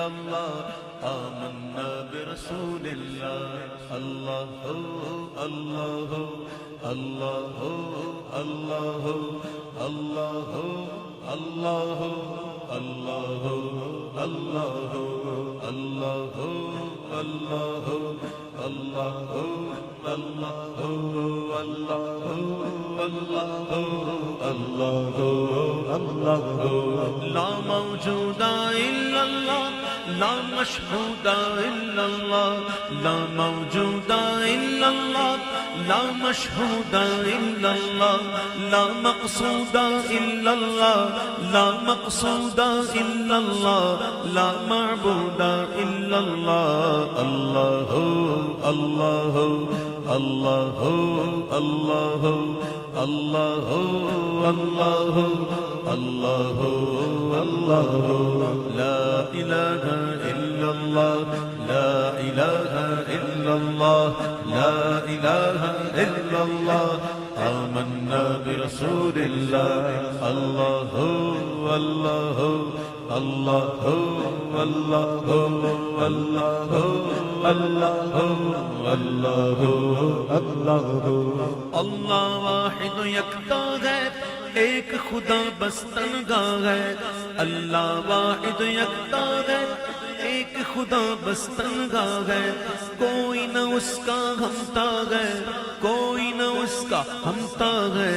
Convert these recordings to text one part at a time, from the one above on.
إلا الله آمنا برسول الله الله الله الله الله الله الله الله الله الله الله الله الله الله الله لا موجود إلا الله لا مشهود إلا الله لا موجود إلا الله لا مشهود إلا الله لا مقصود إلا الله لا مقصود إلا الله لا معبود إلا الله الله الله الله الله الله الله الله الله لا إله إلا الله لا إله إلا الله لا إله إلا الله آمنا برسول الله الله الله الله الله الله الله الله الله اللہ واحد یکتا ہے ایک خدا بس تنہا ہے اللہ واحد یکتا ہے ایک خدا بس تنہا ہے کوئی نہ اس کا ہمتا ہے کوئی نہ اس کا ہمتا ہے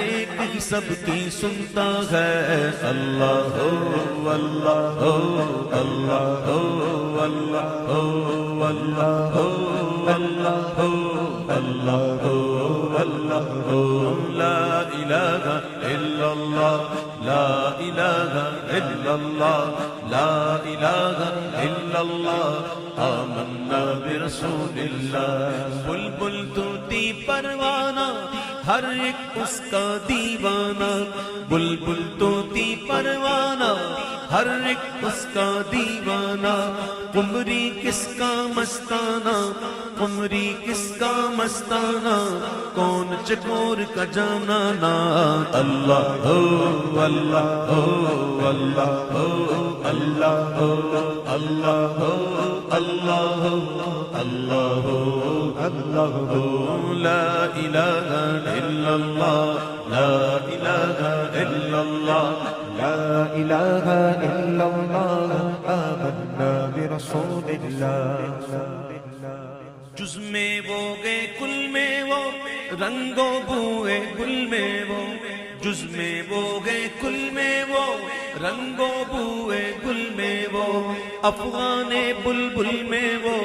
ایک ہی سب کی سنتا ہے اللہ اللہ اللہ اللہ اللہ اللہ اللہ اللہ لا الہ الا اللہ لا الہ الا اللہ لا الہ الا اللہ آمنا برسول اللہ بلبل طوطی پروانہ ہر ایک اس کا دیوانہ بلبل طوطی پروانہ ہر ایک اس کا دیوانہ قمری کس کا مستانہ قمری کس کا مستانہ کون چکور کا جانانا اللہ اللہ اللہ اللہ اللہ اللہ اللہ اللہ لا الہ الا اللہ لا الہ الا اللہ لا إله إلا الله آمنا برسول الله جز میں وہ گئے کل میں وہ رنگوں بوئے گل میں وہ جز میں وہ گئے کل میں وہ رنگوں بوئے گل میں وہ افغان بلبل میں وہ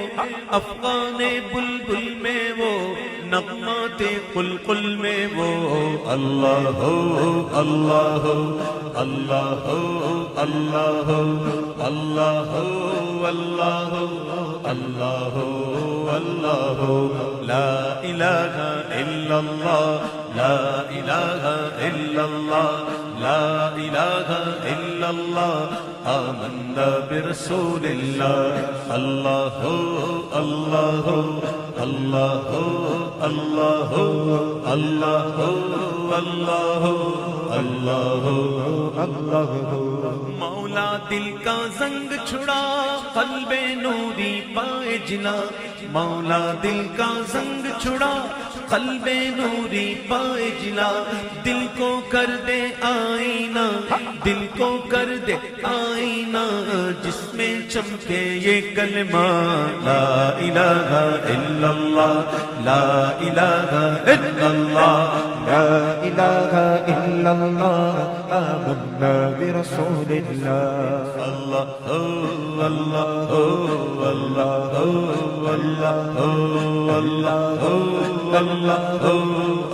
افغان بلبل میں وہ نغمات قلقل میں وہ اللہ اللہ اللہ اللہ اللہ اللہ اللہ اللہ لا الہ الا اللہ لا الہ الا اللہ لا الہ الا اللہ آمنا برسول اللہ اللہ اللہ اللہ اللہ اللہ اللہ اللہ اللہ مولا دل کا زنگ چھڑا قلب نوری پائے جلا مولا دل کا زنگ چھڑا قلب نوری پائے جلا دل کو کر دے آئینہ دل کو کر دے آئینہ جس میں چمکے یہ کلمہ لا الہ الا اللہ لا الہ الا اللہ لا إله إلا الله آمنا برسول الله اللہ اللہ اللہ اللہ اللہ اللہ اللہ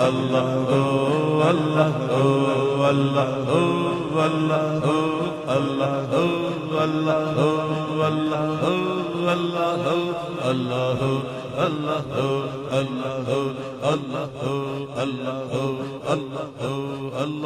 اللہ اللہ اللہ اللہ اللہ اللہ اللہ اللہ اللہ اللہ اللہ اللہ اللہ اللہ اللہ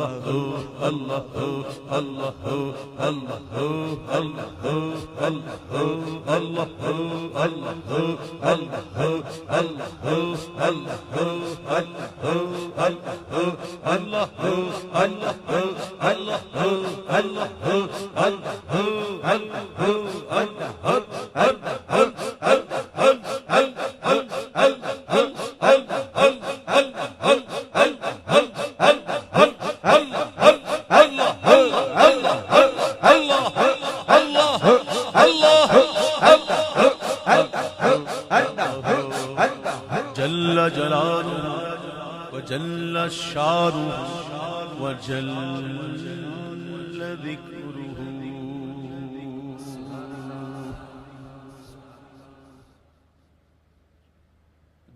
جل جلالہ وجل شانہ وجل ذکرہ.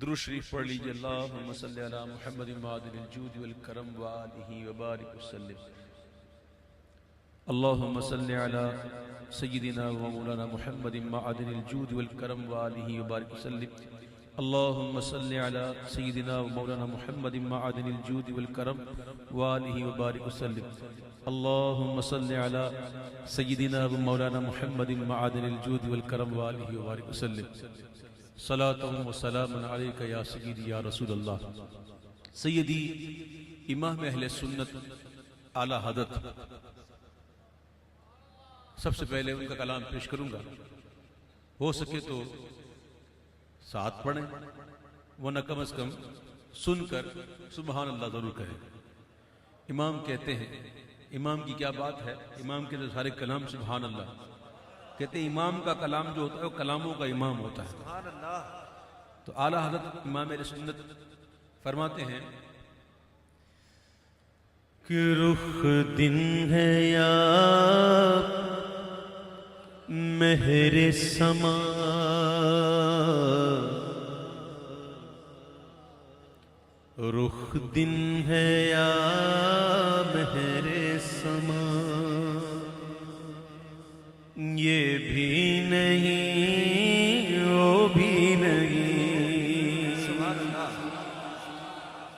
درود شریف پڑھ لیجیے. اللہم صلی علی محمد معدن الجود والکرم وآلہ وبارک وسلم. اللہم صلی علی سیدنا و مولانا محمد معدن الجود والکرم وآلہ وبارک وسلم. اللہم صلی علی سیدنا و مولانا محمد معدن الجود والکرم وآلہ وبارک وسلم. اللہم صلی علی سیدنا و مولانا محمد معدن الجود والکرم وآلہ وبارک وسلم. صلاۃ و سلام علیک یا سیدی یا رسول اللہ. سیدی امام اہل سنت اعلیٰ حضرت، سب سے پہلے ان کا کلام پیش کروں گا. ہو سکے تو ساتھ پڑھیں، ورنہ کم از کم سن کر سبحان اللہ ضرور کہیں. امام کہتے ہیں، امام کی کیا بات ہے، امام کے جو سارے کلام سبحان اللہ کہتے ہیں. امام کا کلام جو ہوتا ہے وہ کلاموں کا امام ہوتا ہے. سبحان اللہ. تو اعلیٰ حضرت امام اہل سنت فرماتے ہیں کہ رخ دن ہے یا مہر سما، رخ دن ہے یا مہر سما، یہ بھی نہیں وہ بھی نہیں. سبحان اللہ.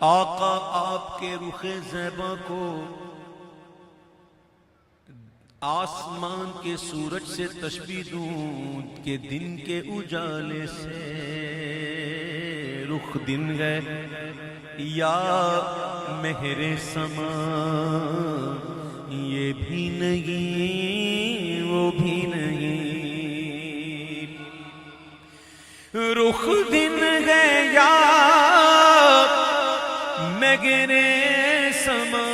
آقا آپ کے رخ زیبا کو آسمان کے سورج سے تشبیہ دوں کہ دن کے اجالے سے. رخ دن ہے یا مہر سما، یہ بھی نہیں وہ بھی نہیں. رخ دن ہے یا مہر سما،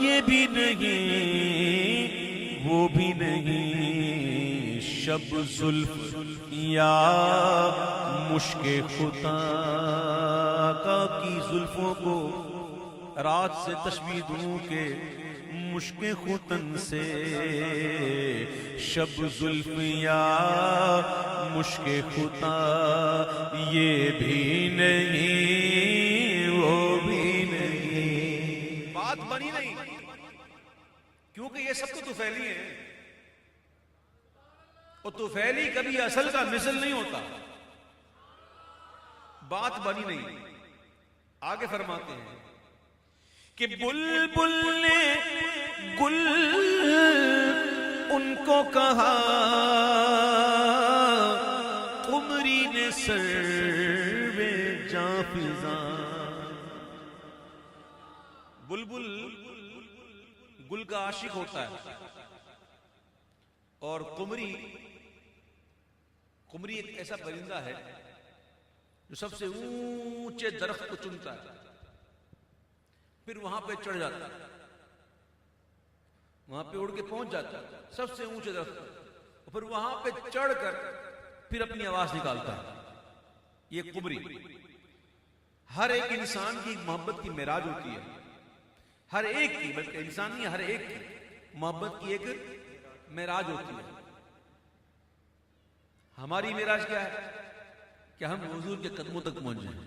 یہ بھی نہیں وہ بھی نہیں. شب زلف یا مشک خطا کا کی زلفوں کو رات سے تشبیہ دوں کہ مشک ختن سے. شب زلف یا مشک خطا، یہ بھی نہیں وہ بھی نہیں. بات بنی نہیں کیونکہ یہ سب تو طفیلی ہے، اور طفیلی کبھی اصل کا مثل نہیں ہوتا. بات بنی نہیں. آگے فرماتے ہیں کہ بلبل نے گل ان کو کہا، قمری نے سرو جاں فضاں. بلبل گل کا عاشق ہوتا ہے، اور قمری ایک ایسا پرندہ ہے جو سب سے اونچے درخت کو چنتا ہے، پھر وہاں پہ چڑھ جاتا ہے، وہاں پہ اڑ کے پہنچ جاتا ہے سب سے اونچے درخت، اور پھر وہاں پہ چڑھ کر پھر اپنی آواز نکالتا ہے. یہ قمری. ہر ایک انسان کی محبت کی معراج ہوتی ہے، ہر ایک کی، بلکہ انسان نہیں ہر ایک کی محبت کی ایک معراج ہوتی ہے. ہماری معراج کیا ہے کہ ہم حضور کے قدموں تک پہنچ جائیں.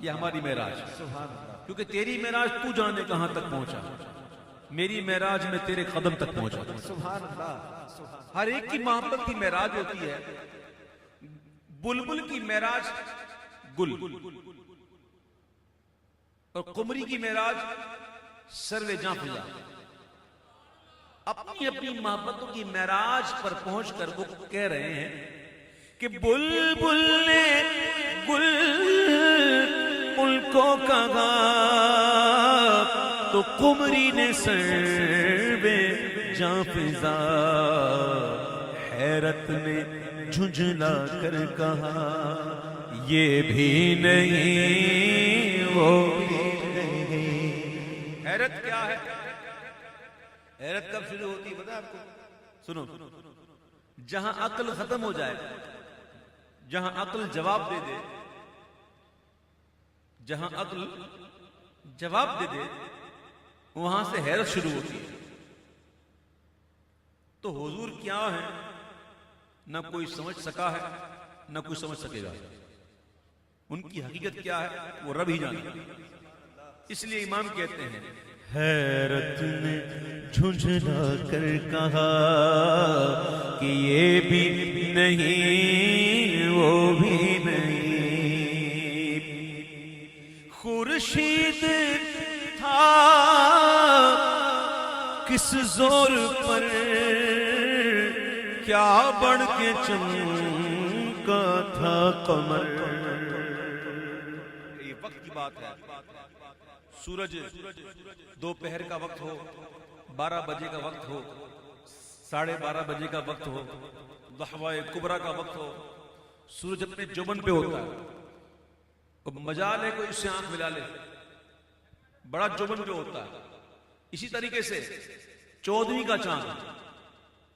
یہ ہماری معراج ہے، کیونکہ تیری معراج تو جانے کہاں تک پہنچا، میری معراج میں تیرے قدم تک پہنچا. سبحان اللہ. ہر ایک کی محبت کی معراج ہوتی ہے. بلبل کی معراج گل اور قمری کی معراج سرو جاں فضا. اپنی اپنی محبتوں کی معراج پر پہنچ کر وہ کہہ رہے ہیں کہ بلبل نے گل کو کہا تو قمری نے سرو جاں فضا. حیرت نے جھنجھلا کر کہا یہ بھی نہیں وہ بھی نہیں. حیرت کیا ہے؟ حیرت کب شروع ہوتی ہے پتہ ہے آپ کو؟ سنو، جہاں عقل ختم ہو جائے، جہاں عقل جواب دے دے، جہاں عقل جواب دے دے وہاں سے حیرت شروع ہوتی ہے. تو حضور کیا ہے نہ کوئی سمجھ سکا ہے نہ کوئی سمجھ سکے گا. ان کی حقیقت کیا ہے وہ رب ہی جانے. اس لیے امام کہتے ہیں حیرت نے جھنجھلا کر کہا کہ یہ بھی نہیں وہ بھی نہیں. خورشید تھا کس زور پر کیا بڑھ کے چمکا تھا قمر. یہ وقت کی بات ہے. سورج دوپہر کا وقت ہو، 12 بجے کا وقت ہو، 12:30 بجے کا وقت ہو، ضحوہ کبریٰ کا وقت ہو، سورج اپنے جوبن پہ ہوتا ہے. اب مجال ہے کوئی اس سے آنکھ ملا لے، بڑا جوبن پہ ہوتا ہے. اسی طریقے سے 14ویں کا چاند،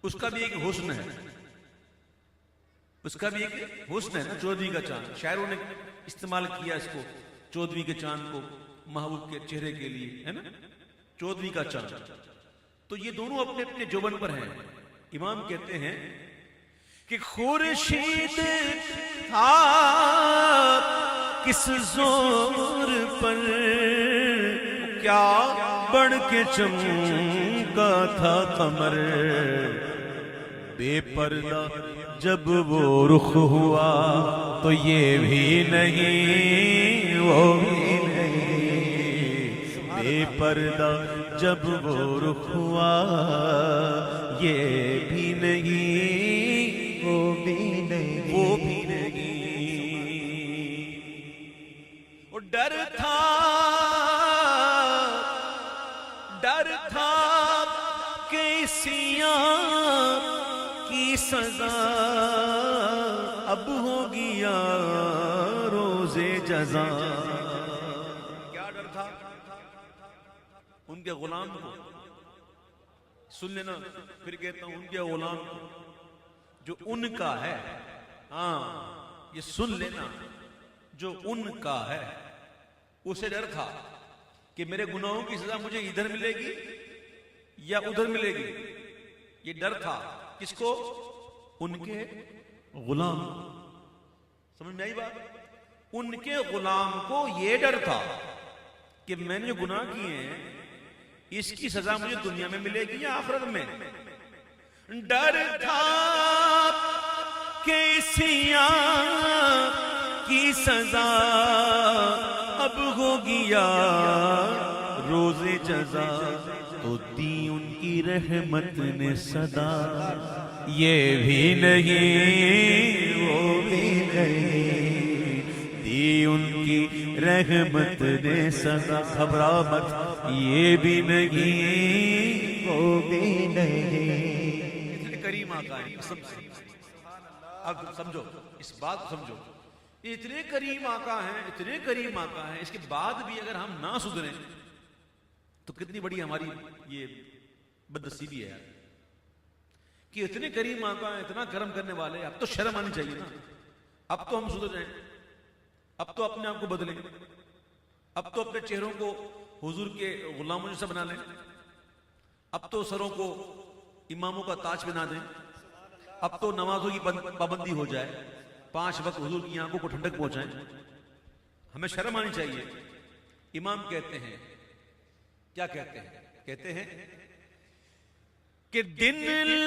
اس کا بھی ایک حسن ہے، اس کا بھی ایک حسن ہے نا. 14ویں کا چاند شاعروں نے استعمال کیا اس کو، 14ویں کے چاند کو محبوب کے چہرے کے لیے ہے نا. 14ویں کا چاند. تو یہ دونوں اپنے اپنے جوبن پر ہیں. امام کہتے ہیں کہ خورشید تھا کس زور پر کیا بڑھ کے چمکا تھا قمر. بے پردہ جب وہ رخ ہوا تو یہ بھی نہیں وہ بھی نہیں. بے پردہ جب وہ رخ ہوا یہ بھی نہیں وہ بھی نہیں وہ بھی نہیں. وہ ڈر تھا کہ سیاہ کی سزا اب ہوگی یا روز جزا. کیا ڈر تھا؟ ان کے غلام کو سن لینا، پھر کہتا ہوں ان کے غلام کو جو ان کا ہے. ہاں یہ سن لینا، جو ان کا ہے اسے ڈر تھا کہ میرے گناہوں کی سزا مجھے ادھر ملے گی یا ادھر ملے گی. یہ ڈر تھا کس کو؟ ان کے غلام. سمجھ میں آئی بات؟ ان کے غلام کو یہ ڈر تھا کہ میں نے جو گناہ کیے ہیں اس کی سزا مجھے دنیا میں ملے گی یا آخرت میں. ڈر تھا کہ سیاہ کی سزا اب ہوگی یا روز جزا. تو دی ان کی رحمت نے صدا یہ بھی نہیں وہ بھی نہیں. دی ان کی رحمت نے صدا گھبرا مت یہ بھی نہیں وہ بھی نہیں. اتنے کریم آقا ہیں. اب سمجھو اس بات سمجھو، اتنے کریم آقا ہیں، اتنے کریم آقا ہیں، اس کے بعد بھی اگر ہم نہ سدھریں تو کتنی بڑی ہماری یہ بدنصیبی ہے کہ اتنے کریم آقا ہیں، اتنا کرم کرنے والے. اب تو شرم آنی چاہیے نا. اب تو ہم سدھر جائیں، اب تو اپنے آپ کو بدلیں، اب تو اپنے چہروں کو حضور کے غلاموں جیسا بنا لیں، اب تو سروں کو اماموں کا تاج بنا دیں، اب تو نمازوں کی پابندی ہو جائے، 5 وقت حضور کی آنکھوں کو ٹھنڈک پہنچائیں. ہمیں شرم آنی چاہیے. امام کہتے ہیں، کیا کہتے ہیں؟ کہتے ہیں کہ دن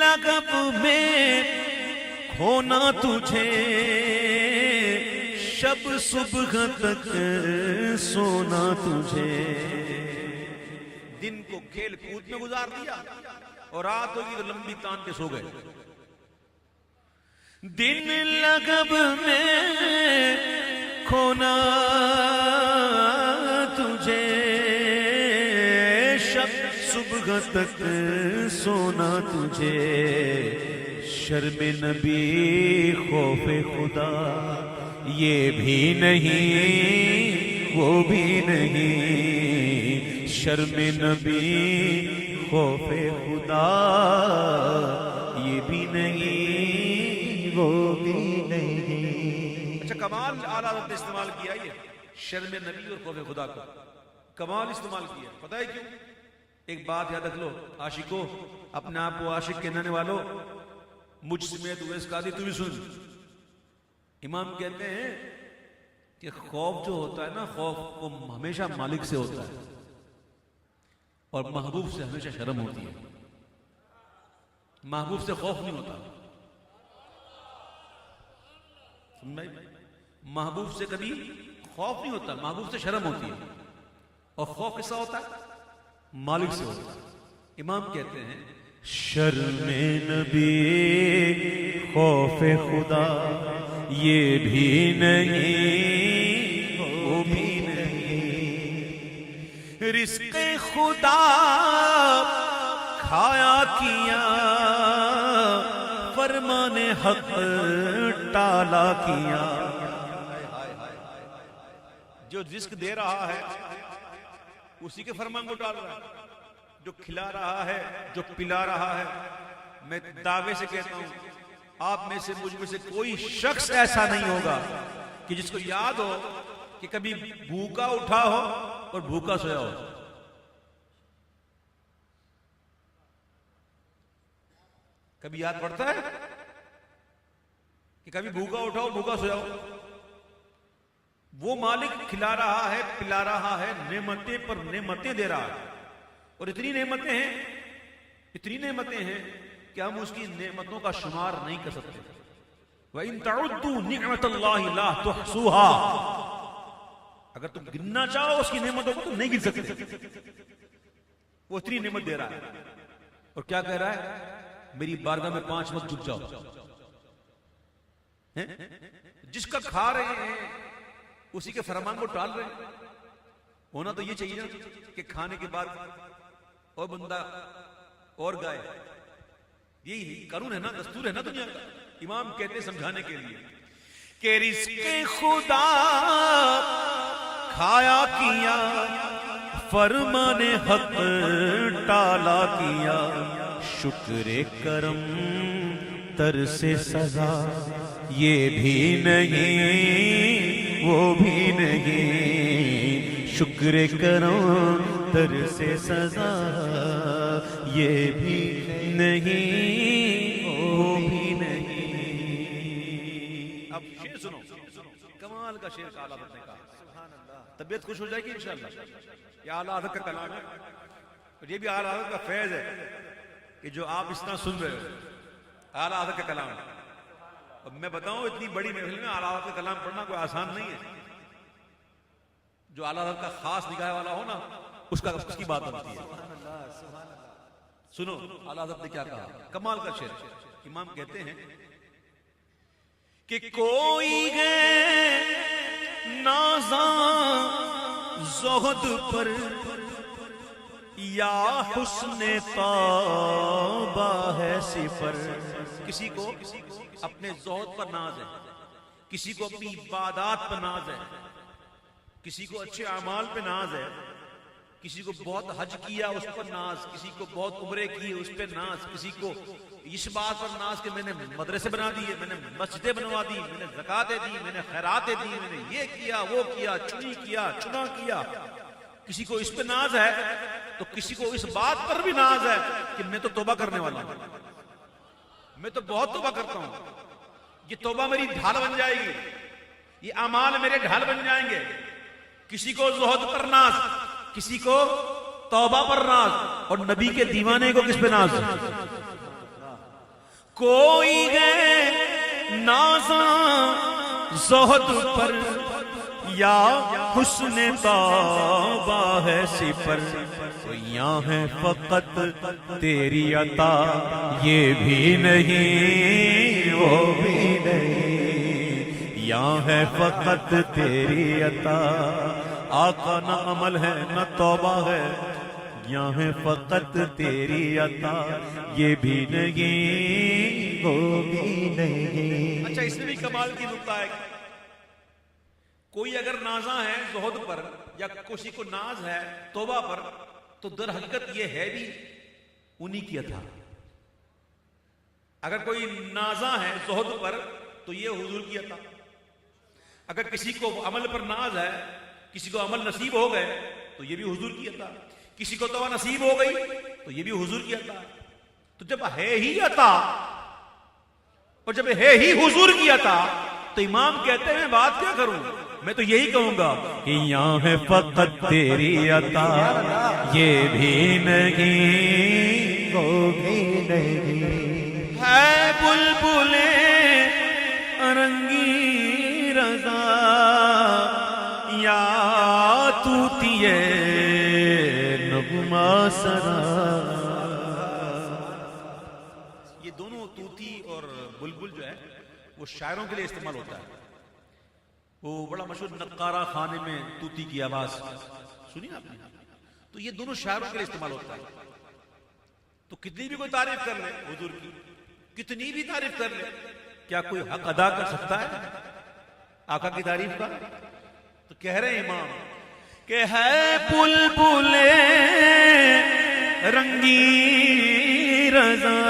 لگب میں کھونا تجھے شب صبح تک سونا تجھے. دن کو کھیل کود میں گزار دیا اور رات ہوگی تو لمبی تان کے سو گئے. دن لگب میں کھونا تجھے, شب صبح تک سونا تجھے. شرم نبی خوف خدا یہ بھی نہیں وہ بھی نہیں. شرم نبی خوف خدا یہ بھی نہیں وہ بھی نہیں. اچھا کمال اعلیٰ حضرت نے استعمال کیا یہ شرم نبی اور خوف خدا کو, کمال استعمال کیا. پتہ ہے کیوں؟ ایک بات یاد رکھ لو عاشقوں, اپنے آپ کو عاشق کہنے والوں, مجھ سمیت اویس قادری تو بھی سن. امام کہتے ہیں کہ خوف جو ہوتا ہے نا, خوف وہ ہمیشہ مالک سے ہوتا ہے اور محبوب سے ہمیشہ شرم ہوتی ہے. محبوب سے خوف نہیں ہوتا, محبوب سے کبھی خوف نہیں ہوتا, محبوب سے شرم ہوتی ہے. اور خوف کیسا ہوتا ہے؟ مالک سے ہوتا ہے. امام کہتے ہیں شرم نبی خوف خدا یہ بھی نہیں وہ بھی نہیں. رزق خدا کھایا کیا, فرمان حق ٹالا کیا. جو رزق دے رہا ہے اسی کے فرمان کو ٹال رہا ہے, جو کھلا رہا ہے, جو پلا رہا ہے. میں دعوے سے کہتا ہوں آپ میں سے مجھ میں سے کوئی شخص ایسا نہیں ہوگا کہ جس کو یاد ہو کہ کبھی بھوکا اٹھا ہو اور بھوکا سویا ہو. کبھی یاد پڑتا ہے کہ کبھی بھوکا اٹھا ہو بھوکا سویا ہو؟ وہ مالک کھلا رہا ہے, پلا رہا ہے, نعمتیں پر نعمتیں دے رہا ہے. اور اتنی نعمتیں ہیں کہ ہم اس کی نعمتوں کا شمار نہیں کر سکتے. وَإِن تَعُدُّوا نِعْمَةَ اللَّهِ لَا تُحْصُوهَا, اگر تم گننا چاہو اس کی نعمتوں کو تو نہیں گن سکتے. وہ اتنی نعمت دے رہا ہے اور کیا کہہ رہا ہے؟ میری بارگاہ میں 5 وقت جھک جاؤ. جس کا کھا رہے ہیں اسی کے فرمان کو ٹال رہے ہیں. ہونا تو یہ چاہیے نا کہ کھانے کے بعد اور بندہ اور گائے. یہی قانون ہے نا, دستور ہے نا دنیا کا. امام کہتے سمجھانے کے لیے کہ رزق خدا کھایا کیا, فرمان حق ٹالا کیا. شکر کرم تر سے سزا یہ بھی نہیں وہ بھی نہیں. شکر کرم تر سے سزا یہ بھی نہیں وہ بھی نہیں. اب شعر سنو, کمال کا شعر کا اعلیٰ حضرت نے کہا. طبیعت خوش ہو جائے گی انشاءاللہ. یہ اعلیٰ حضرت کا کلام ہے اور یہ بھی اعلیٰ حضرت کا فیض ہے کہ جو آپ اس طرح سن رہے ہو. اعلیٰ حضرت کا کلام. اب میں بتاؤں اتنی بڑی محفل میں اعلیٰ حضرت کا کلام پڑھنا کوئی آسان نہیں ہے. جو اعلیٰ حضرت کا خاص نگاہ والا ہو نا اس کی بات ہوتی ہے. سنو اعلیٰ حضرت نے کیا کہا, کمال کا شعر. امام کہتے ہیں کہ کوئی ہے نازاں زہد پر یا حسن طابہ ہے صفر. کسی کو اپنے زہد پر ناز ہے, کسی کو اپنی عبادات پر ناز ہے, کسی کو اچھے اعمال پہ ناز ہے, کسی کو بہت حج کیا اس پر ناز, کسی کو بہت عمرے کیے اس پہ ناز, کسی کو اس بات پر ناز کہ میں نے مدرسے بنا دیے, میں نے مسجدیں بنوا دی, میں نے زکاتیں دی, میں نے خیراتیں دی, میں نے یہ کیا وہ کیا, چنا کیا. کسی کو اس پہ ناز ہے تو کسی کو اس بات پر بھی ناز ہے کہ میں تو توبہ کرنے والا ہوں, میں تو بہت توبہ کرتا ہوں, یہ توبہ میری ڈھال بن جائے گی, یہ اعمال میرے ڈھال بن جائیں گے. کسی کو زہد پر ناز, کسی کو توبہ پر ناز, اور نبی کے دیوانے کو کس پہ ناز؟ کوئی ہے نازاں زہد پر یا حسن توبہ ہے سپر، یہاں ہے فقط تیری عطا، یہ بھی نہیں وہ بھی نہیں، یہاں ہے فقط تیری عطا، آقا نہ عمل ہے نہ توبہ ہے، یہاں ہے فقط تیری عطا، یہ بھی نہیں وہ بھی نہیں۔ اچھا اس میں بھی کمال کی نکتہ ہے، کوئی اگر نازاں ہے زہد پر یا کسی کو ناز ہے توبہ پر تو در حقیقت یہ ہے بھی انہی کی عطا۔ اگر کوئی نازاں ہے زہد پر تو یہ حضور کی عطا، اگر کسی کو عمل پر ناز ہے، کسی کو عمل نصیب ہو گئے تو یہ بھی حضور کی عطا، کسی کو توبہ نصیب ہو گئی تو یہ بھی حضور کی عطا۔ تو جب ہے ہی عطا اور جب ہے ہی حضور کی عطا تو امام کہتے ہیں بات کیا کروں، میں تو یہی کہوں گا کہ یہاں ہے فقط تیری عطا، یہ بھی نہیں وہ بھی نہیں، ہے بلبل رنگی رضا یا طوطی نغمہ سرا۔ یہ دونوں طوطی اور بلبل جو ہے وہ شاعروں کے لیے استعمال ہوتا ہے، وہ بڑا مشہور نقارہ خانے میں طوطی کی آواز سنی آپ نے، تو یہ دونوں شاعروں کے لیے استعمال ہوتا ہے۔ تو کتنی بھی کوئی تعریف کر لے حضور کی، کتنی بھی تعریف کر لے، کیا کوئی حق ادا کر سکتا ہے آقا کی تعریف کا؟ تو کہہ رہے ہیں امام کہ ہے بلبل رنگی رضا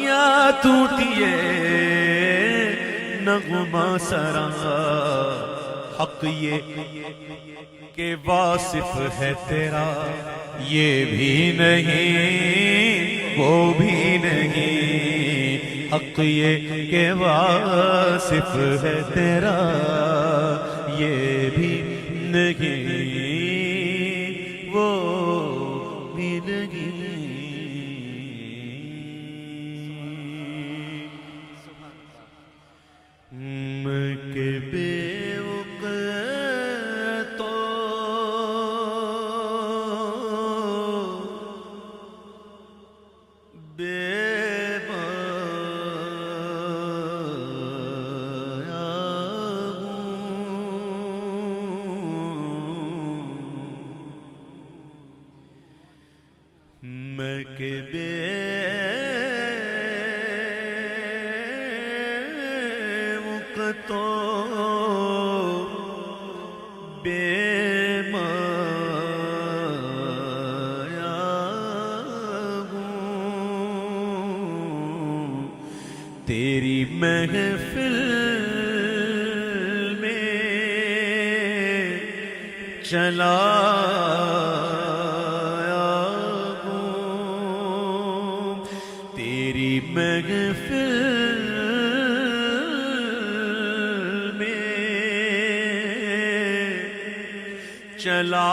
یا طوطی نغمہ سرا، حق یہ کہ واصف ہے تیرا، یہ بھی نہیں وہ بھی نہیں، حق یہ کہ واصف ہے تیرا، یہ بھی نہیں وہ بھی نہیں۔ میں کہ بے وقتوں بے بایا میں کہ بے تو بے مایا ہوں، تیری محفل میں چلا ہوں، تیری محفل چلا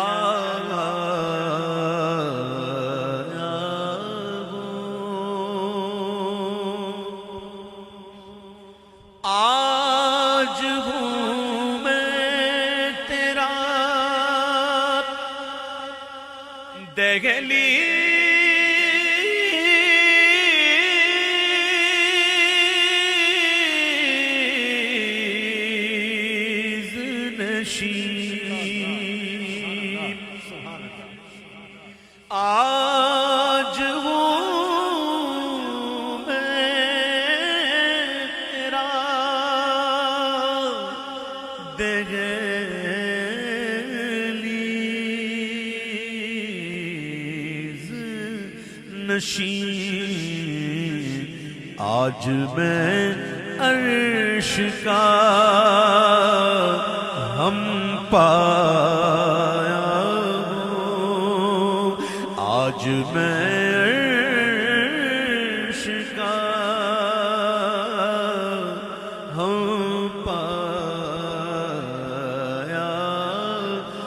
آج ہوں میں تیرا دہلیز نشین، آج ہوں میں تیرا دہلیز نشین، آج میں عرش کا ہم پایا ہوں، آج میں عرش کا ہم پایا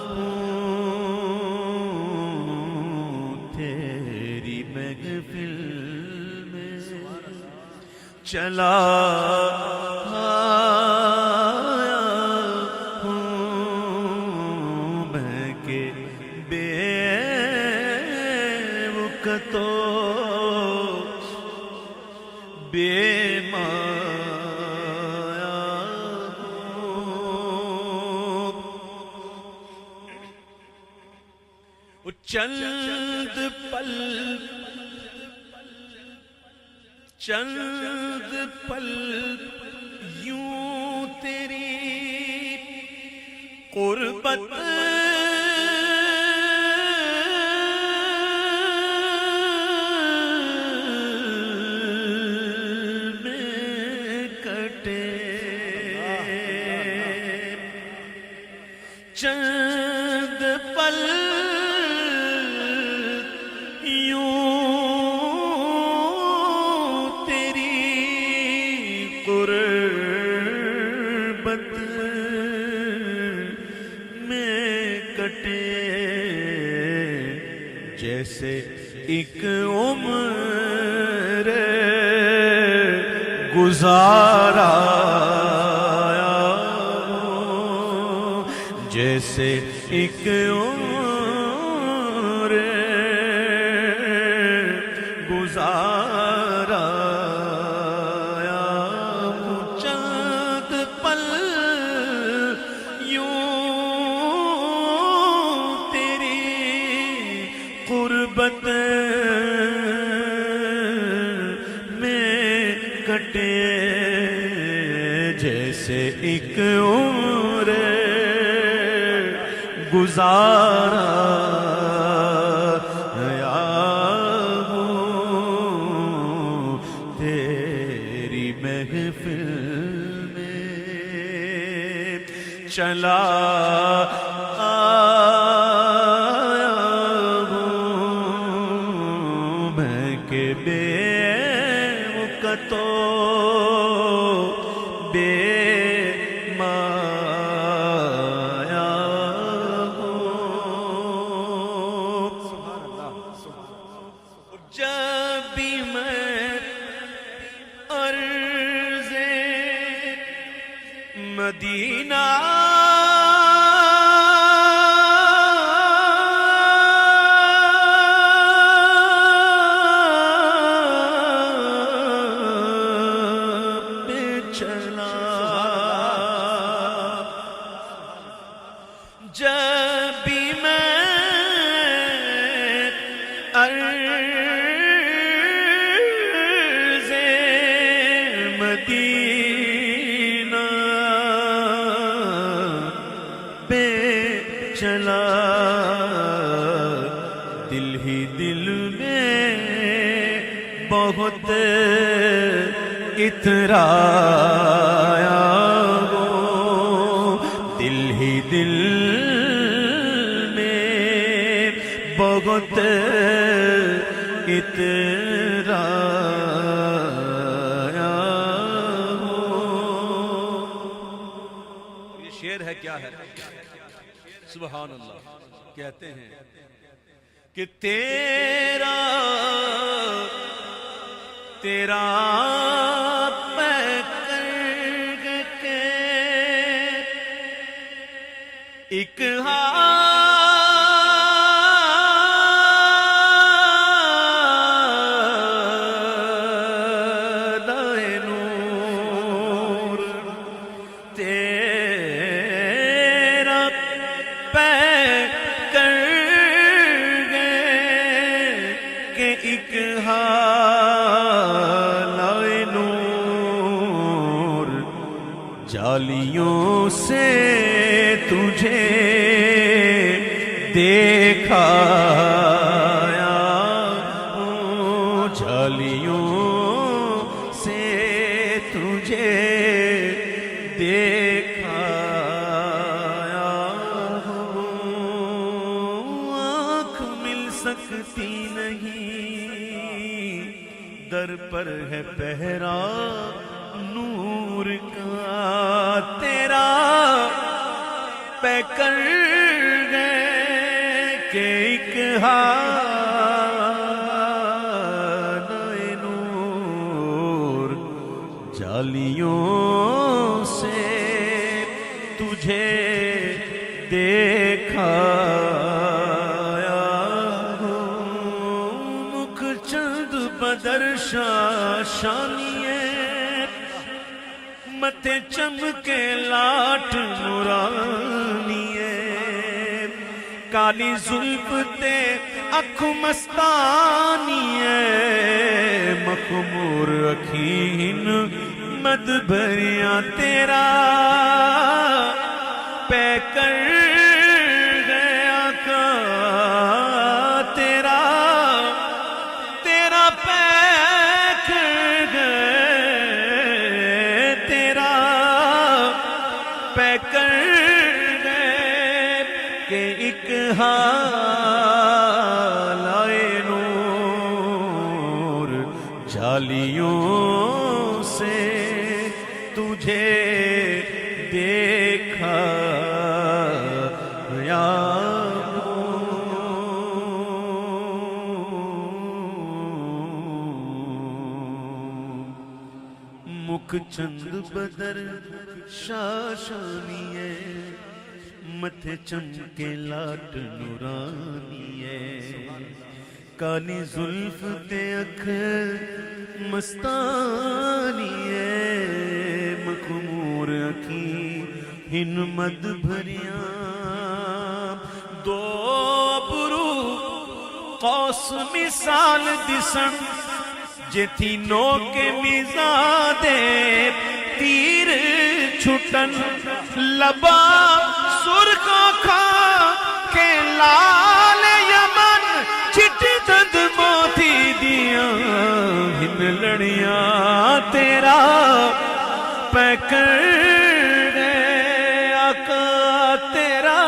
ہوں، تیری محفل میں چلا تو بے مایا ہوں، چند پل چند پل یوں تیری قربت میں کٹے، چند پل قربت میں کٹے، جیسے ایک عمر گزارا، جیسے ایک عمر گزارا، قربت میں کٹے، جیسے ایک عمر گزارا ہوں تیری محفل میں چلا تو بے مایا ہوں، جب بھی میں عرض مدینہ جب بھی میں عرض مدینہ پہ چلا، دل ہی دل میں بہت اترایا، دل ہی دل بہت اترایا ہوں۔ یہ شعر ہے کیا ہے؟ سبحان اللہ، کہتے ہیں کہ تیرا پیکر کے ایک نور، تیرا پیکر کے ایک حالۂ نور، جالیوں سے تجھے دیکھا، جالیوں سے تجھے دیکھا، آنکھ مل سکتی نہیں، در پر ہے پہرا نور کا، تیرا پیکر کہ ایک حالۂ نور، جالیوں سے تجھے دیکھا، شاشانیے متے چمکے لاٹ نورانیے کالی زلف تے اکھ مستانیے مخمور اکھین مد بھریاں تیرا پہ کر گیا کا تیرا پہ کر گئے تیرا پہ کر گئے کہ ایک حال آئے نور جالیوں سے تجھے دیکھا یا مکھ چند بدر شاشانیے متھے چمکے لاٹ نورانیے کالی زلف تے اکھ مستانیے مخمور اکھی ہن مد بھریاں دو برو قوس مثال دسن جیتھی نو کے میزادے تیر چھٹن لبا سرخوں کھا کے لال یمن چٹی دند موتی دیاں ہن لڑیاں تیرا پہ کر گئے آقا تیرا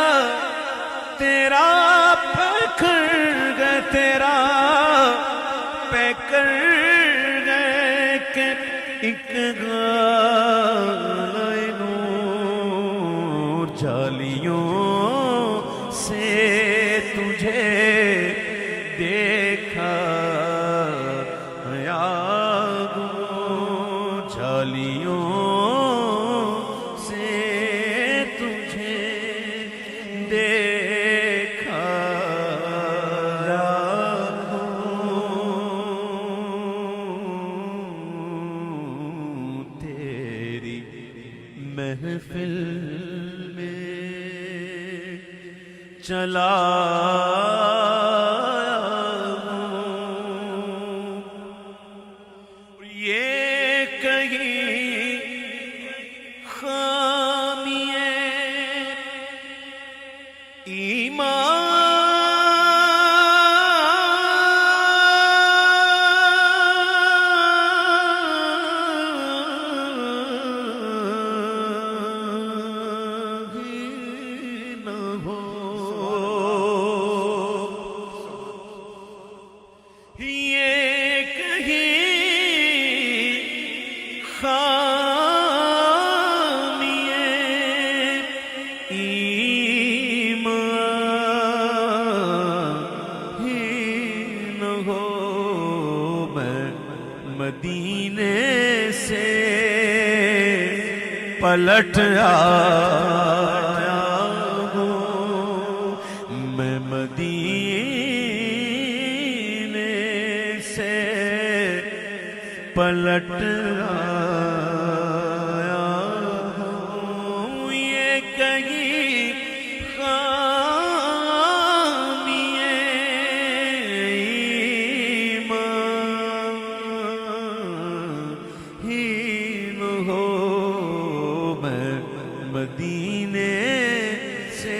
پہ کر گئے تیرا پہ کر ایک غالۂ نور جالیوں سے تجھے دیکھا یا جالیوں سے تجھے دیکھا محفل میں چلا یہ کہیں خامیے ایمان مدینے سے پلٹ آیا ہوں میں مدینے سے پلٹ آیا ہوں یہ کہیں مدینے سے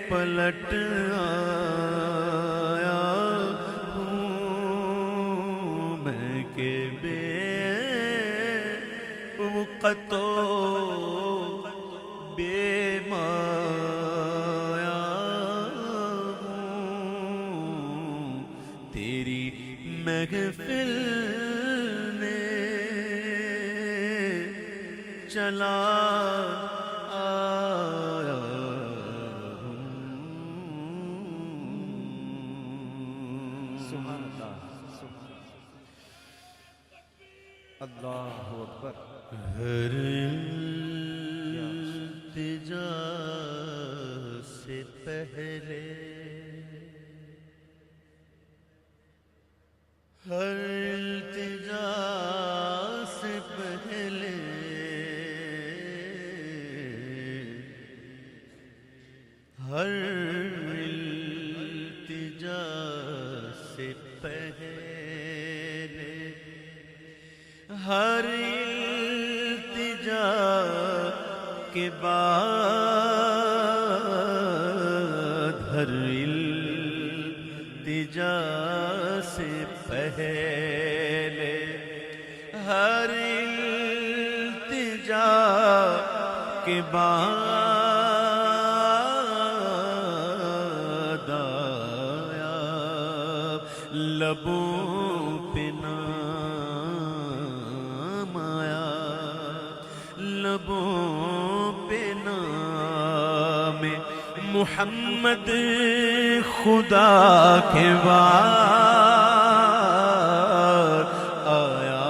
پلٹ آیا ہوں میں کہ بے وقت و بے مایا ہوں تیری محفل چلا آیا سبحان اللہ اللہ اکبر ہر التجا سے پہلے کے بعد ہر التجا سے پہلے ہر التجا کے بعد آیا لبوں پہ نام آیا لبوں پہ نام محمد خدا کے بعد آیا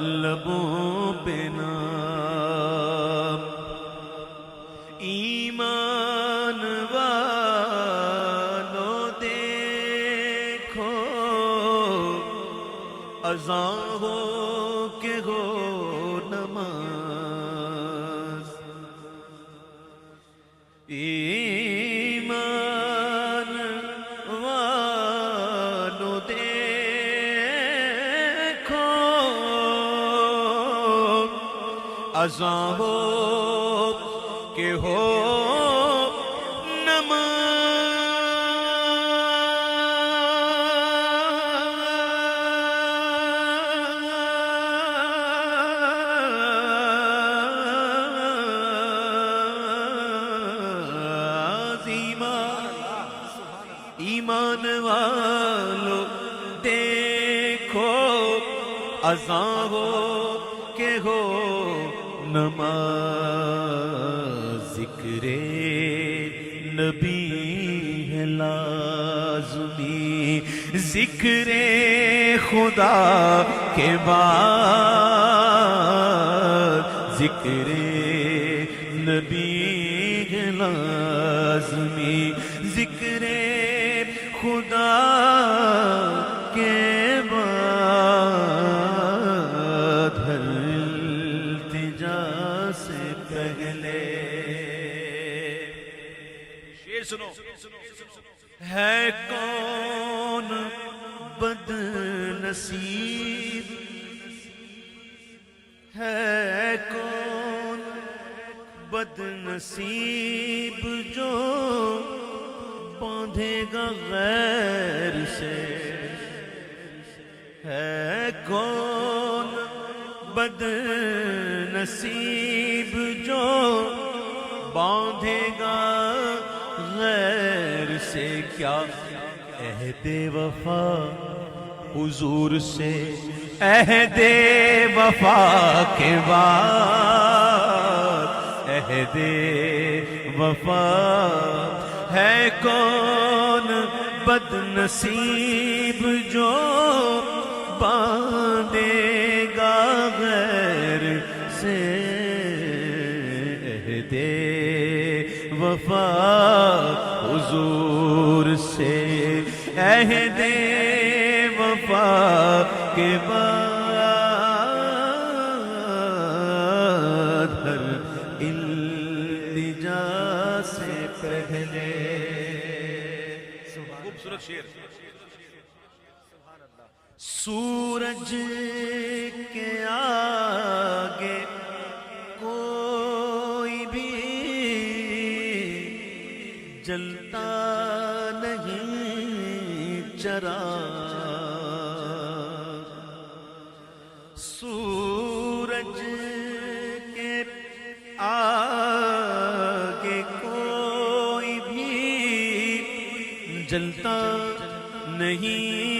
لبوں پہ نام ایمان والو دیکھو اذان ہو کہ ہو نماز ایمان والو دیکھو اذان ہو کہ ہو ایمان والو دیکھو اذان ہو کہ ہو نماز ذکر نبی ہے لازمی ذکر خدا کے بعد ذکر نبی ہے لازمی ذکر خدا کے بعد ہر التجا سے پہلے شعر سنو ہے کون بد نصیب ہے کون بد نصیب جو باندھے گا غیر سے ہے کون بد نصیب جو باندھے گا غیر سے کیا عہد وفا حضور سے عہد وفا کے بعد عہد وفا ہے کون بد نصیب جو باندھے گا غیر سے عہد وفا حضور سے عہد وفا کے بعد ہر التجا سے پہلے خوبصورت شعر سورج کے آگے کوئی بھی جلتا نہیں چراغ سورج کے آگے کوئی بھی جلتا نہیں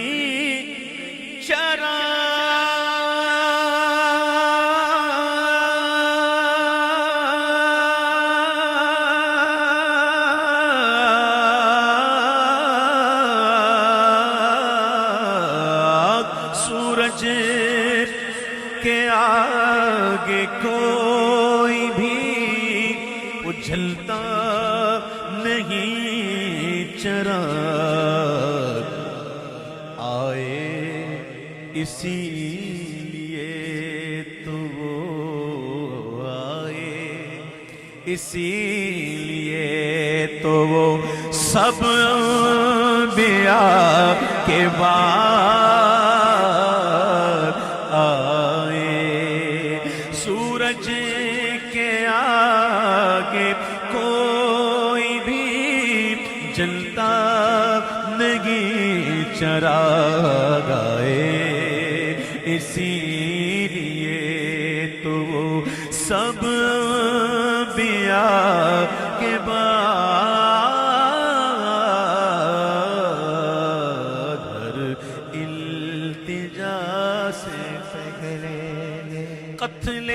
سورج کے آگے کوئی بھی اجھلتا نہیں چراغ آئے اسی لیے تو وہ آئے اسی لیے تو وہ سب انبیاء کے بعد آئے سورج کے چراغائے اسی لیے تو وہ سب انبیاء کے بعد ہر التجا سے قتل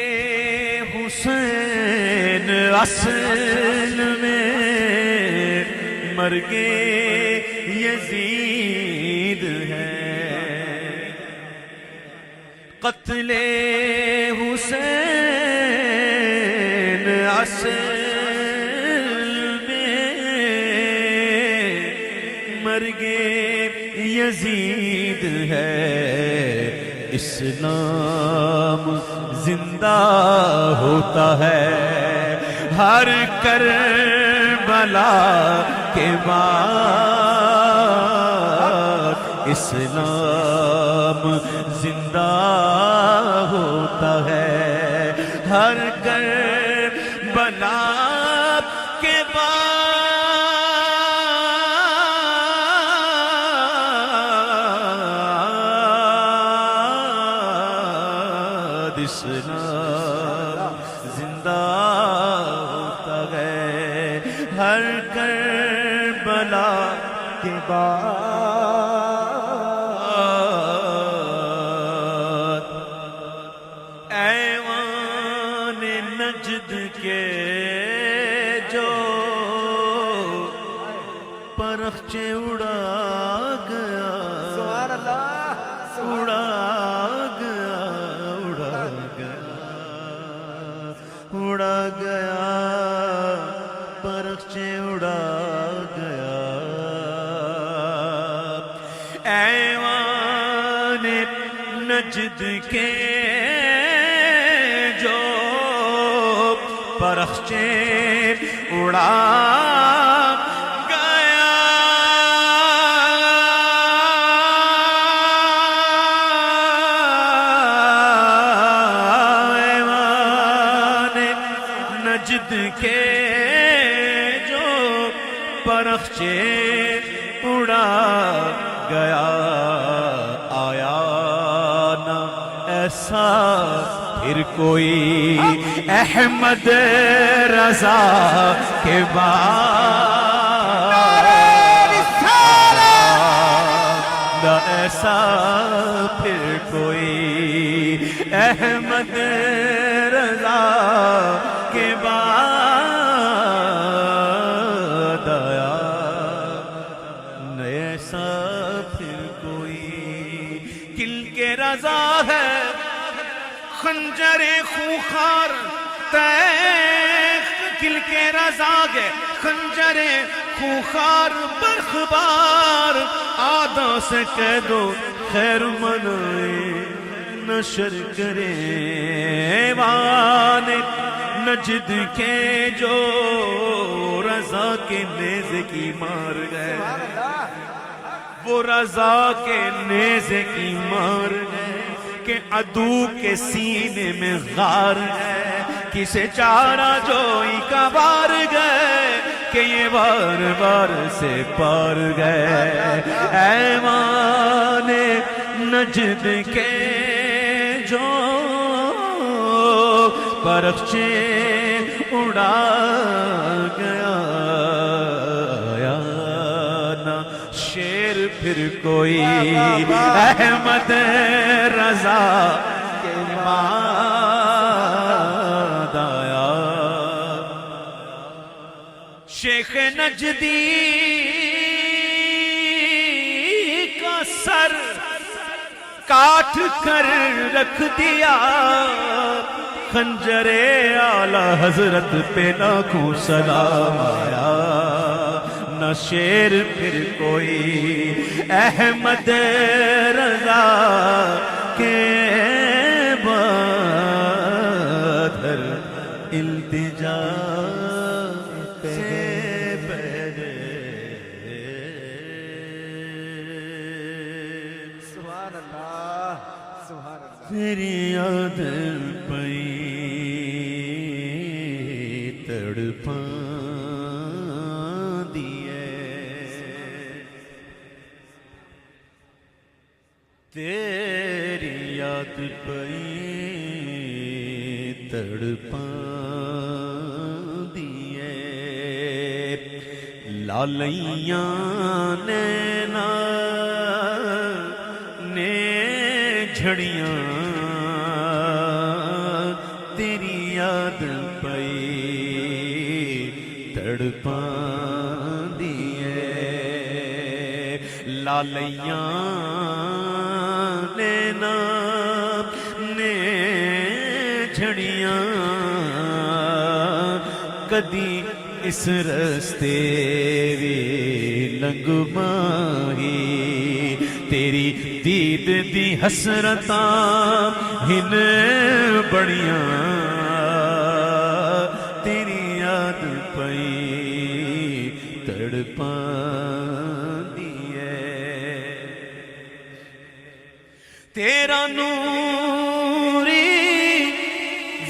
حسین اصل میں مرگ یزید ہے، قتل حسین اصل میں مرگ یزید ہے، اسلام زندہ ہوتا ہے ہر کربلا کے بعد، اسلام زندہ ہوتا ہے ہر کربلا کے بعد، اسلام زندہ ہوتا ہے ہر کربلا کے بعد، ایوان نجد کے جو پرخچے اڑا گیا، سبحان اللہ، اڑا گیا، اڑا گیا، اڑا گیا، پرخچے اڑا گیا، ایوان نجد کے جو پرخچے اڑا گیا، ایوان نجد کے جو پرخچے اڑا گیا، آیا نہ ایسا پھر کوئی احمد رضا کے بعد، نہ ایسا پھر کوئی احمد رضا کے بعد آیا، نہ ایسا پھر کوئی کل کے رضا ہے خنجر خوخار تیغ، کل کے رضا ہے خنجر خوخار برخبار، آدھا سے کہہ دو خیر منائے نشر کرے، ایوان نجد کے جو رضا کے نیزے کی مار گئے، وہ رضا کے نیزے کی مار گئے کہ عدو کے سینے میں غار گئے، کسے چارہ جوئی کا بار گئے کہ یہ بار بار سے پار گئے، ایوان نجد کے جو پرخچے اڑا گیا، آیا نہ شیر پھر کوئی احمد رضا کے بعد آیا، شیخ نجدی کا سر کاٹ کر رکھ دیا، خنجر اعلی حضرت پہ لاکھوں سلام آیا، نہ شیر پھر کوئی احمد رضا کے بعد، ہر التجا سے پہلے، سبحان اللہ، سبحان اللہ، تیری یاد پئی تڑپا دیے، پئی تڑپاندی ہے لالیاں نینا نے جھڑیاں تیری یاد پئی تڑپاندی ہے لالیاں نینا نے جھڑیاں کدی اس رستے وی لنگ ماہی تیری دید دی حسرتاں ہن بڑیاں تیری یاد پئی تڑپاندی ہے تیرا نوری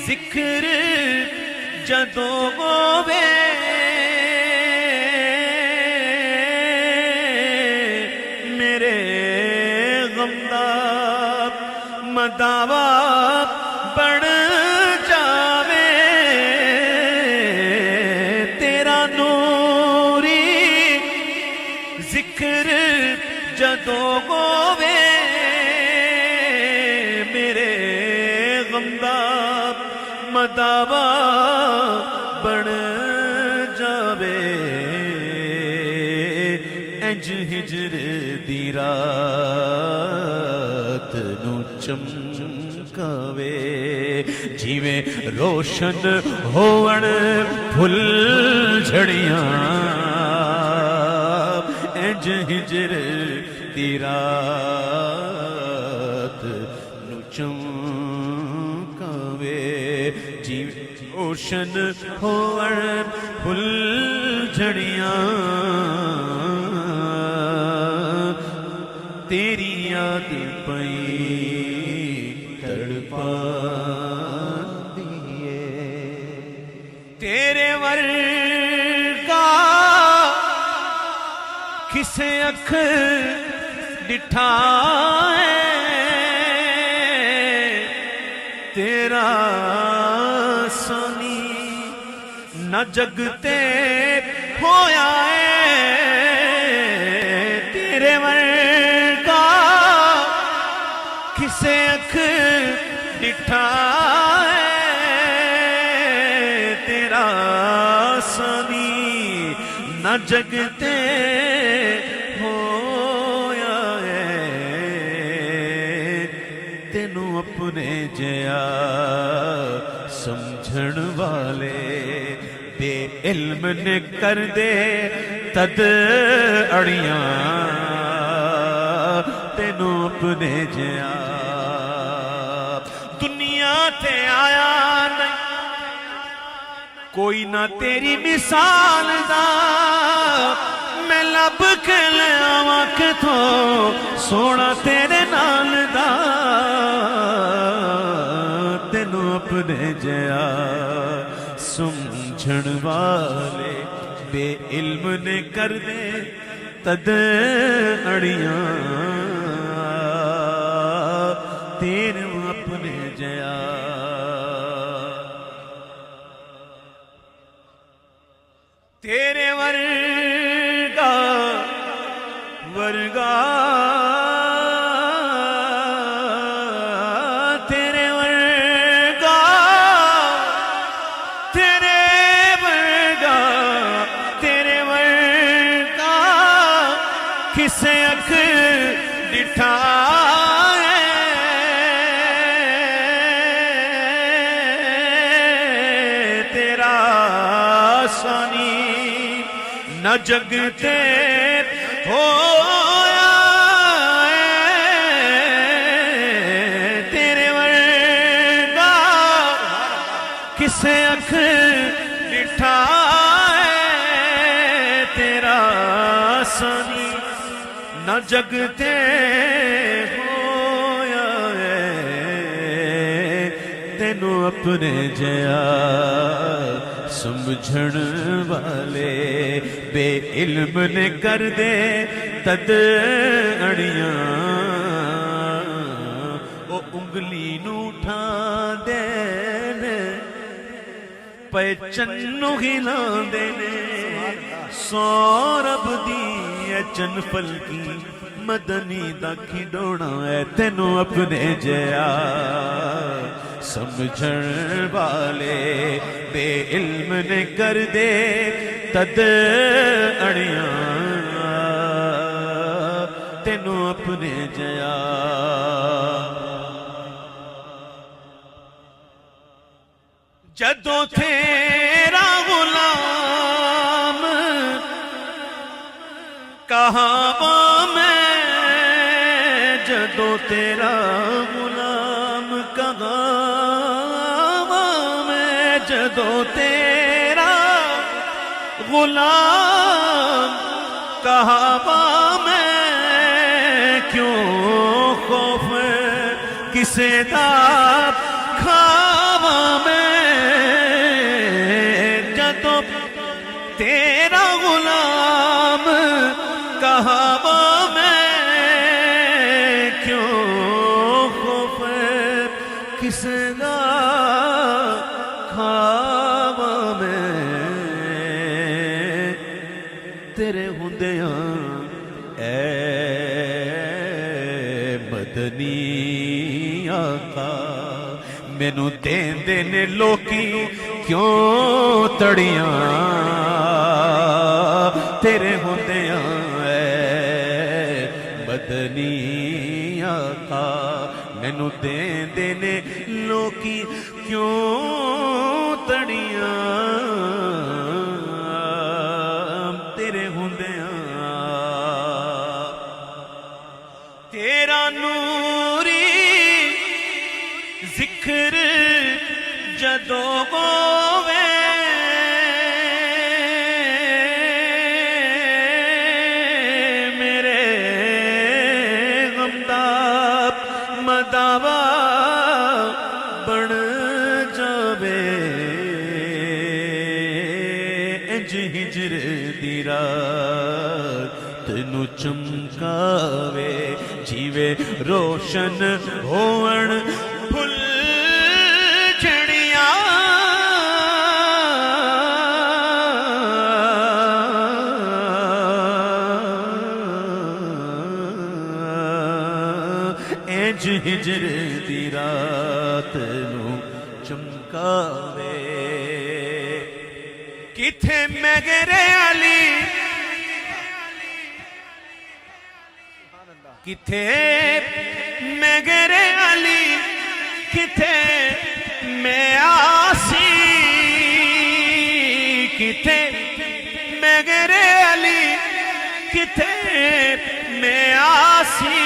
ذکر جدوں ہووے میرے غم دا مداوا بڑھ جاوے تیرا نوری ذکر جدوں ہووے میرے غم دا مداوا بن جاوے انج ہجر دی رات نو چمکاوے جیویں روشن ہون پھل جھڑیاں انج ہجر دی رات نو چمکاوے جیویں روشن ہون پھل جھڑیاں تیری یاد پئی تڑپاندی ہے تیرے ورگا کسے اکھ ڈٹھا ہے تیرا سونی نہ جگتے ہویا ہے تیرے ورگا کسے اکھ ڈٹھا ہے تیرا سونی نہ جگتے ہویا ہے تینوں اپنے جیا سمجھن والے بے علم نے کر دے تد اڑیاں تینوں اپنے جیا دنیا تے آیا نہیں کوئی نہ تیری مثال دا میں لب کے لے آواں کتھوں سونا تیرے نال دا تینوں اپنے جیا سمجھن والے بے علم نے کر دے تد اڑیاں تینوں اپنے جیا تیرے ورگا ورگا تیرے ورگا تیرے ورگا تیرے ورگا کسے اکھ ڈٹھا ہے تیرا سانی نہ جگتے ہویا تیرے ورگا کسے اکھ ڈٹھا ہے تیرا سانی نہ جگتے ہویا تینوں اپنے جیا سمجھن والے بے علم نے کر دے تد اڑیاں او انگلی کوکلی نو اٹھا دینے پے چنو ہلا دینے سورب دی چن پلکی مدنی دا کھڈونا ہے تینوں اپنے جیا سمجھن والے بے علم نے کر دے تد اڑیاں تینوں اپنے جیا جدوں تیرا غلام کہاں میں جدوں تیرا غلام کہاں میں جدوں تیرا غلام کہاں میں کیوں خوف کسے دا کھاوا میں جدوں تیرا غلام کہاں میں کیوں خوف کسے دا کھاوا میں تیرے ہوندیاں اے مدنی آقا مینو دین دینے لوکی کیوں تڑیاں تیرے ہوندیاں اے مدنی آقا مینو دین دینے لوکی کیوں تڑیاں تیرے ہوندیاں تیرا نوری ذکر جدو ہووے میرے غمدا مداوا بن جاوے انج ہجر دی رات تینوں چمکاوے جیوے روشن ہون پھل جھڑیاں انج ہجر دی رات نو چمکاوے کتھے میرے علی کتھے میرے علی کتھے میں آسی کتھے میرے علی کتھے میں آسی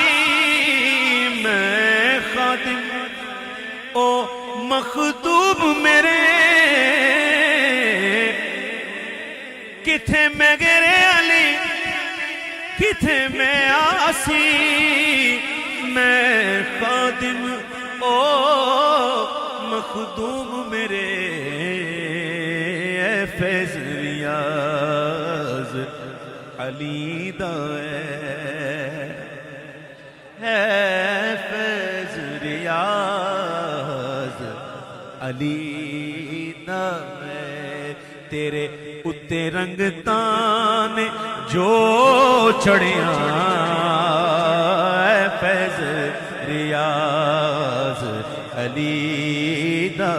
میں خادم او مخدوم میرے کتھے میرے علی کتھے میں آسی میں خادم او مخدوم میرے اے فیض ریاض علی دا اے فیض ریاض علی دا تیرے اتے رنگ تان جو چڑھیاں اے فیض ریاض علی دا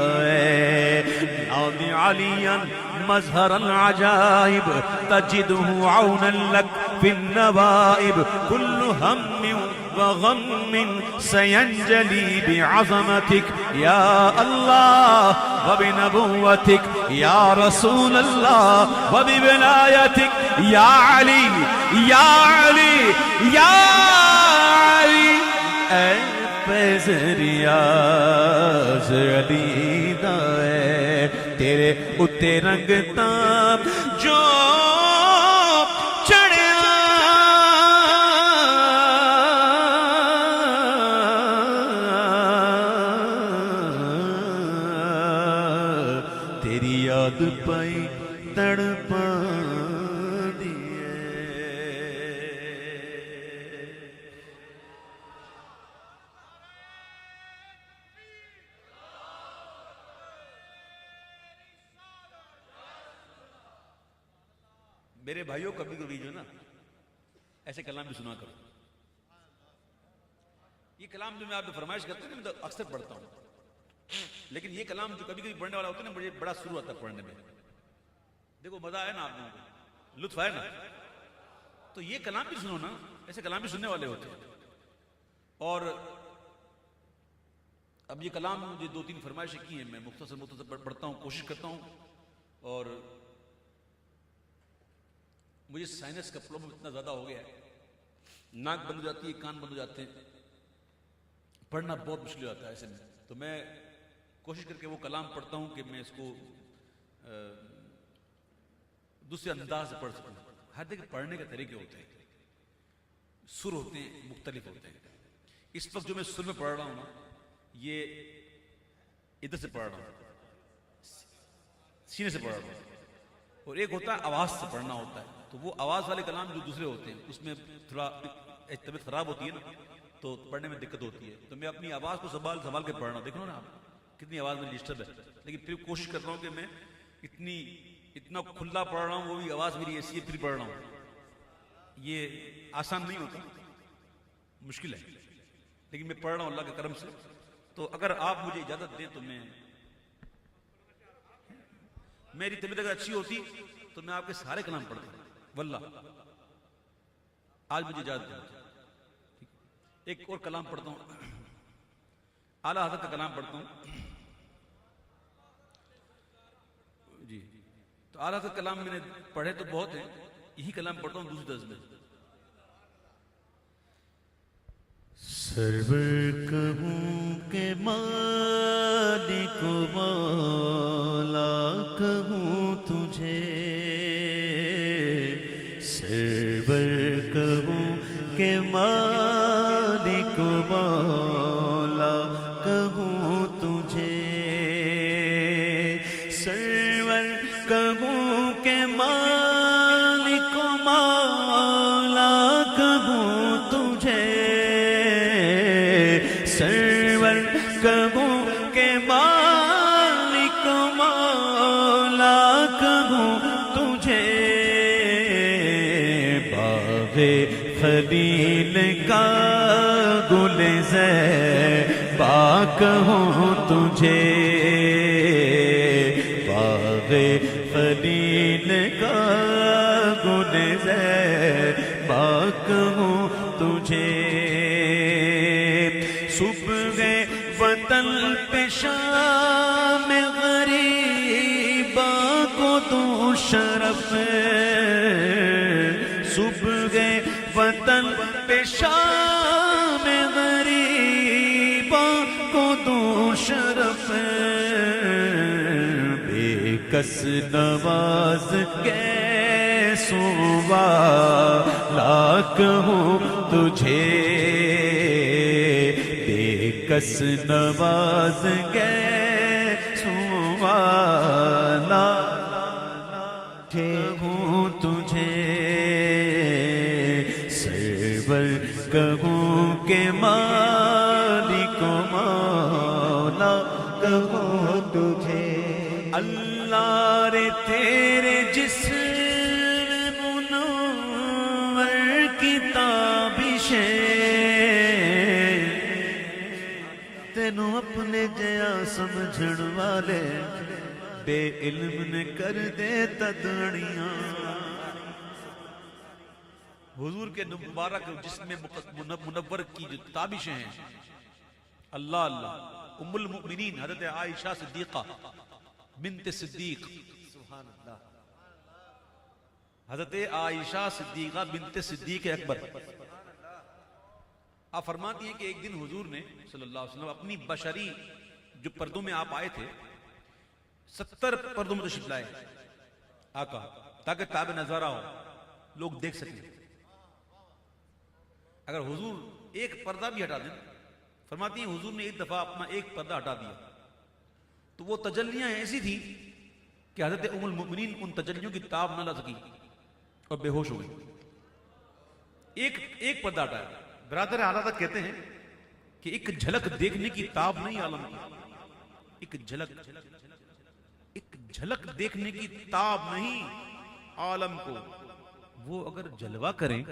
ناض علیاً مظہر العجائب تجدہ عونا لک فی النوائب کل ہم وغم سینجلی بعظمتک یا اللہ وبنبوتک یا رسول اللہ وبولایتک یا علی یا علی یا علی اے فیض ریاض علی دا تیرے اتے رنگ تاب جو یاد پائی تڑپا دیئے میرے بھائیوں کبھی کبھی جو ہے نا ایسے کلام بھی سنا کرو. یہ کلام جو میں آپ کو فرمائش کرتے ہیں میں تو اکثر پڑھتا ہوں, لیکن یہ کلام جو کبھی کبھی پڑھنے والا ہوتا ہے نا مجھے بڑا سرور آتا ہے پڑھنے میں. دیکھو مزہ آیا نا آپ لوگوں کو, لطف آیا نا. تو یہ کلام بھی سنو نا, ایسے کلام بھی سننے والے ہوتے ہیں. اور اب یہ کلام مجھے 2-3 فرمائشیں کی ہیں, میں مختصر پڑھتا ہوں, کوشش کرتا ہوں. اور مجھے سائنس کا پرابلم اتنا زیادہ ہو گیا ہے, ناک بند ہو جاتی ہے, کان بند ہو جاتے ہیں, پڑھنا بہت مشکل ہو جاتا ہے ایسے میں. تو میں کوشش کر کے وہ کلام پڑھتا ہوں کہ میں اس کو دوسرے انداز سے پڑھ سکوں. ہر دیکھ پڑھنے کے طریقے ہوتے ہیں, سر ہوتے ہیں, مختلف ہوتے ہیں. اس وقت جو میں سر میں پڑھ رہا ہوں نا, یہ ادھر سے پڑھ رہا ہوں, سینے سے پڑھ رہا ہوں. اور ایک ہوتا ہے آواز سے پڑھنا ہوتا ہے, تو وہ آواز والے کلام جو دوسرے ہوتے ہیں اس میں تھوڑا طبیعت خراب ہوتی ہے نا, تو پڑھنے میں دقت ہوتی ہے. تو میں اپنی آواز کو سنبھال کے پڑھ رہا ہوں. دیکھ لو نا آپ کتنی آواز میں ڈسٹرب ہے, لیکن پھر کوشش کر رہا ہوں کہ میں اتنا کھلا پڑھ رہا ہوں, وہ بھی آواز میری ایسی ہے پھر پڑھ رہا ہوں. یہ آسان نہیں ہوتا, مشکل ہے, لیکن میں پڑھ رہا ہوں اللہ کے کرم سے. تو اگر آپ مجھے اجازت دیں تو میری طبیعت اگر اچھی ہوتی تو میں آپ کے سارے کلام پڑھتا ہوں واللہ. آج مجھے اجازت دیں. ایک اور کلام پڑھتا ہوں, اعلیٰ حضرت کا کلام پڑھتا ہوں جی. تو اعلیٰ حضرت کلام میں نے پڑھے تو بہت ہیں, یہی کلام پڑھتا ہوں دوسری طرز میں. سرور کہوں کہ مالک مولا کہوں تجھے, سرور کہوں کہ مالک مولا کہوں تجھے, سرور کہوں کہ مالک مولا کہوں تجھے, سرور کہوں کہ مالک مولا کہوں تجھے, باغ خلیل کا گل زیبا کہوں تجھے, باغ خلیل کا گل زیبا کہوں تجھے, صبح وطن پہ شام غریبا کو تو شرف, صبح وطن پہ شام غریبا کو تو شرف, بے کس نواز کے سوالا کہوں تجھے, بے کس نواز کے سوالا کہوں تجھے, سرور کہوں کہ مالک مولا کہوں تجھے. اللہ رے تیرے جسم منور کی تابشیں, تینوں اپنے جیا سمجھن والے بے علم نے کر دے تدڑیاں. حضور کے مبارک جسم منور کی جو تابشیں ہیں, اللہ اللہ, ام المؤمنین حضرت عائشہ صدیقہ بنت صدیق, سبحان اللہ, حضرت عائشہ صدیقہ بنت صدیق اکبر. آپ فرماتی ہیں کہ ایک دن حضور نے صلی اللہ علیہ وسلم اپنی بشری جو پردوں میں آپ آئے تھے 70 پردوں میں تشریف لائے آقا, تاکہ تاب نظارہ ہو, لوگ دیکھ سکیں. اگر حضور ایک پردہ بھی ہٹا دیں, فرماتی ہیں حضور نے ایک دفعہ اپنا ایک پردہ ہٹا دیا تو وہ تجلیاں ایسی تھی کہ حضرت ام المؤمنین ان تجلیوں کی تاب نہ لا سکی اور بے ہوش ہو گئی. ایک پردہ ہٹایا. برادر حالات کہتے ہیں کہ ایک جھلک دیکھنے کی تاب نہیں عالم کی, ایک جھلک دیکھنے کی تاب نہیں عالم کو, وہ اگر جلوہ کریں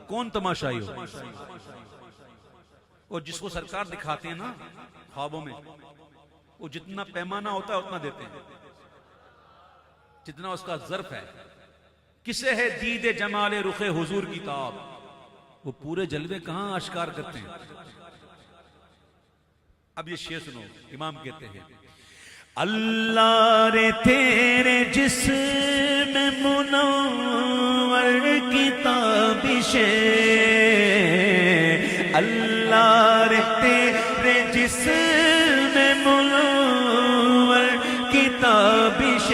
کون تماشائی ہو؟ اور جس کو سرکار دکھاتے ہیں نا خوابوں میں، وہ جتنا پیمانہ ہوتا ہے اتنا دیتے ہیں، جتنا اس کا ظرف ہے. کسے ہے دید جمال رخ حضور کی تاب، وہ پورے جلوے کہاں اشکار کرتے ہیں. اب یہ شعر سنو، امام کہتے ہیں اللہ رے تیرے جسم منور کی تابش، اللہ رے تیرے جسم منور کی تابش،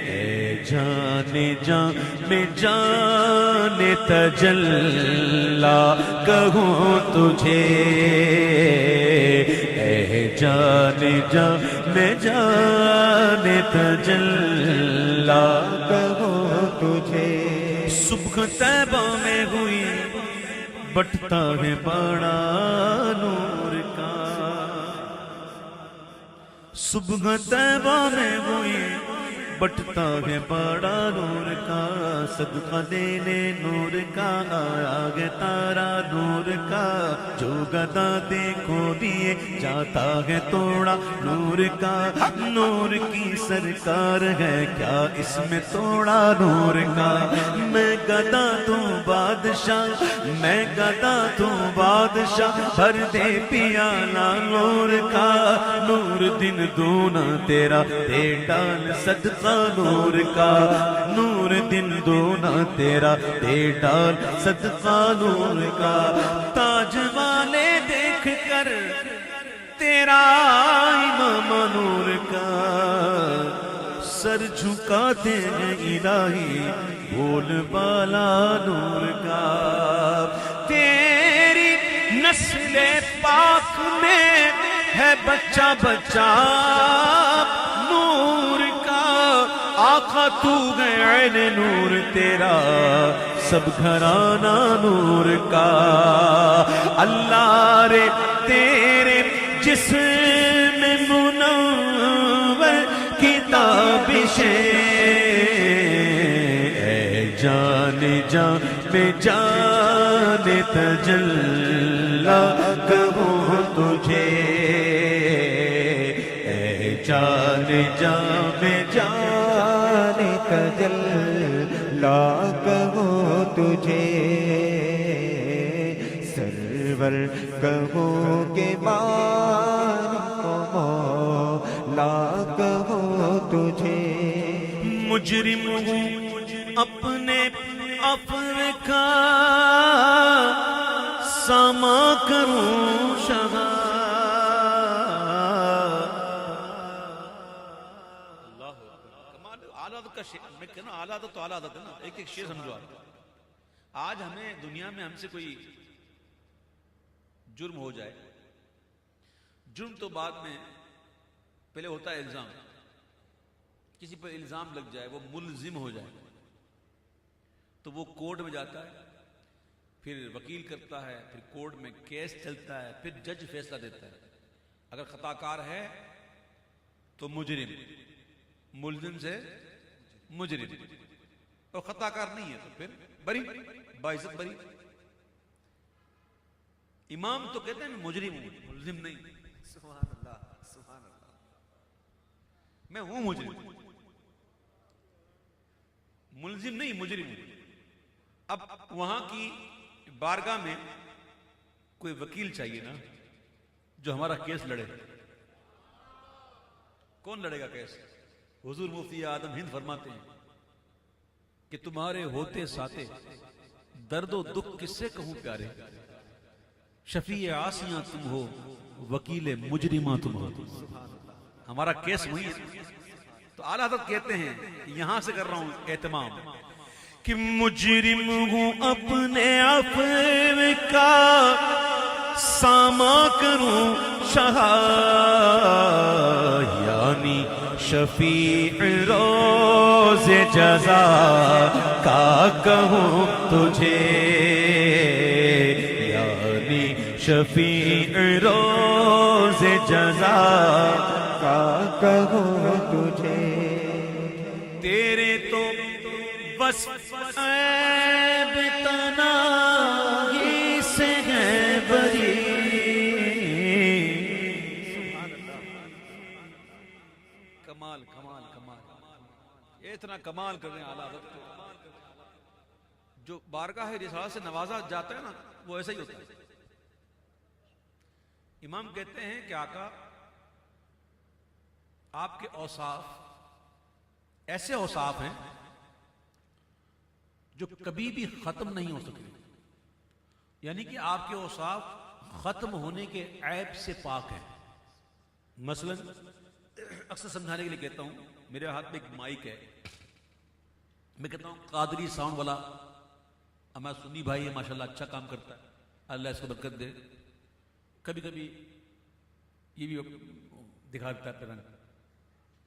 اے جان جان میں جان تجلا کہوں تجھے، جان جان میں جان تجلا کہوں تجھے. صبح طیبہ میں ہوئی بٹتا ہے بڑا نور کا، صبح طیبہ میں ہوئی بٹتا ہے بڑا نور کا، صدقہ دینے نور کا آیا ہے تارا نور کا، جو گدا دیکھو دیے جاتا ہے توڑا نور کا، نور کی سرکار ہے کیا اس میں توڑا نور کا. میں گدا تو بادشاہ، میں گدا تو بادشاہ، بھر دے پیالہ نور کا، نور دن دونا تیرا دے ڈال صدقہ نور کا، نور دن دونا تیرا دے ڈال صدقہ نور کا. تاج والے دیکھ کر تیرا امام نور کا، سر جھکاتے ہیں الہی بول بالا نور کا. تیری نسل پاک میں ہے بچہ بچہ نور کا، آقا تو ہے عین نور تیرا سب گھرانہ نور کا. اللہ رے تیرے جسم منور کی تابش، اے جان جان میں جان تجلا کہوں تجھے، اے جان جان میں جان تجلا کہوں تجھے. سرور کہوں کہ مالک مولا کہوں تجھے. مجرم ہوں اپنے افر کا ساما کروں شہا، میں کہنا اعلیٰ عادت تو اعلیٰ عادت ہے نا. ایک ایک شعر سمجھو آپ. آج ہمیں دنیا میں ہم سے کوئی جرم ہو جائے، جرم تو بعد میں، پہلے ہوتا ہے الزام. کسی پر الزام لگ جائے، وہ ملزم ہو جائے تو وہ کورٹ میں جاتا ہے، پھر وکیل کرتا ہے، پھر کورٹ میں کیس چلتا ہے، پھر جج فیصلہ دیتا ہے. اگر خطا کار ہے تو مجرم، ملزم سے مجرم، اور خطا کار نہیں ہے تو پھر بری، باعزت بری. امام تو کہتے ہیں میں مجرم ہوں، ملزم نہیں. سبحان اللہ سبحان اللہ. میں ہوں مجرم، ملزم نہیں مجرم ہوں. اب وہاں کی بارگاہ میں کوئی وکیل چاہیے نا جو ہمارا کیس لڑے. کون لڑے گا کیس؟ حضور مفتی اعظم ہند فرماتے ہیں کہ تمہارے ہوتے ساتے درد و دکھ کس سے کہوں پیارے، شفیع عاصیاں تم ہو وکیل مجرماں تم ہو. ہمارا کیس وہی ہے. تو اعلیٰ حضرت کہتے ہیں کہ یہاں سے کر رہا ہوں اہتمام کہ مجرم ہوں اپنے عفو کا ساما کروں شہا، یعنی شفیع روز جزا کا کہوں تجھے، یعنی شفیع روز جزا کا کہوں تجھے. تیرے تو وصف عیب تنہائی سے ہے بری. کمال کمال کمال، اتنا کمال کر رہے ہیں اعلیٰ حضرت. جو بارگاہ رسالت سے نوازا جاتا ہے نا وہ ایسا ہی ہوتا ہے. امام کہتے ہیں کہ آقا آپ کے اوصاف ایسے اوصاف ہیں جو کبھی بھی ختم نہیں ہو سکتے. یعنی کہ آپ کے اوصاف ختم ہونے کے عیب سے پاک ہیں. مثلا اکثر سمجھانے کے لیے کہتا ہوں، میرے ہاتھ میں ایک مائک ہے، میں کہتا ہوں قادری ساؤنڈ والا ہمارا سنی بھائی ہے، ماشاءاللہ اچھا کام کرتا ہے، اللہ اس کو برکت دے. کبھی کبھی یہ بھی دکھا دیتا ہے رنگ،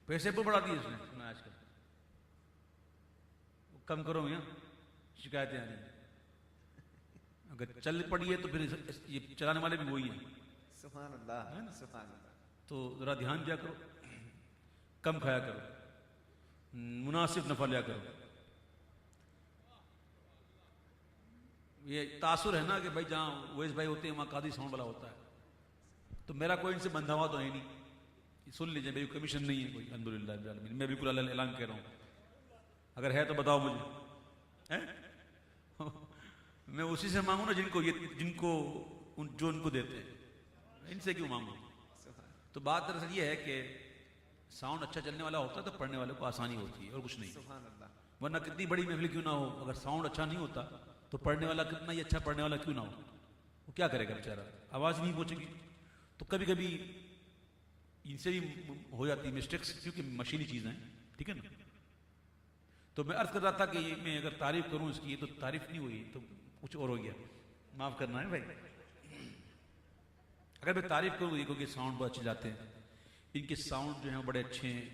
پیسے پر بڑھا دیے اس نے. میں آج کل کم کرو یہاں شکایتیں آ رہی ہیں. اگر چل پڑی ہے تو پھر یہ چلانے والے بھی وہی ہیں. سبحان اللہ سبحان اللہ. تو ذرا دھیان دیا کرو، کم کھایا کرو، مناسب نفع لیا کرو. یہ تاثر ہے نا کہ بھائی جہاں ویس بھائی ہوتے ہیں وہاں قاضی ساؤنڈ والا ہوتا ہے. تو میرا کوئی ان سے بندھا ہوا تو ہے نہیں. سن لیجیے میری کمیشن نہیں ہے کوئی، الحمدللہ رب العالمین. میں بالکل اللہ اعلان کہہ رہا ہوں، اگر ہے تو بتاؤ مجھے. میں اسی سے مانگوں نا جن کو جو ان کو دیتے ہیں، ان سے کیوں مانگوں. تو بات دراصل یہ ہے کہ ساؤنڈ اچھا چلنے والا ہوتا ہے تو پڑھنے والے کو آسانی ہوتی ہے اور کچھ نہیں. سبحان اللہ. ورنہ کتنی بڑی محفل کیوں نہ ہو، اگر ساؤنڈ اچھا نہیں ہوتا تو پڑھنے والا کتنا ہی اچھا پڑھنے والا کیوں نہ ہو، وہ کیا کرے گا بیچارہ، آواز نہیں پہنچے گی. تو کبھی کبھی ان سے بھی ہو جاتی مسٹیکس کیونکہ مشینی چیزیں ہیں، ٹھیک ہے نا. تو میں عرض کر رہا تھا کہ میں اگر تعریف کروں اس کی تو تعریف نہیں ہوئی تو کچھ اور ہو گیا، معاف کرنا ہے بھائی. اگر میں تعریف کروں دیکھو کہ ساؤنڈ بہت اچھے جاتے ہیں، ان کے ساؤنڈ جو ہیں بڑے اچھے ہیں.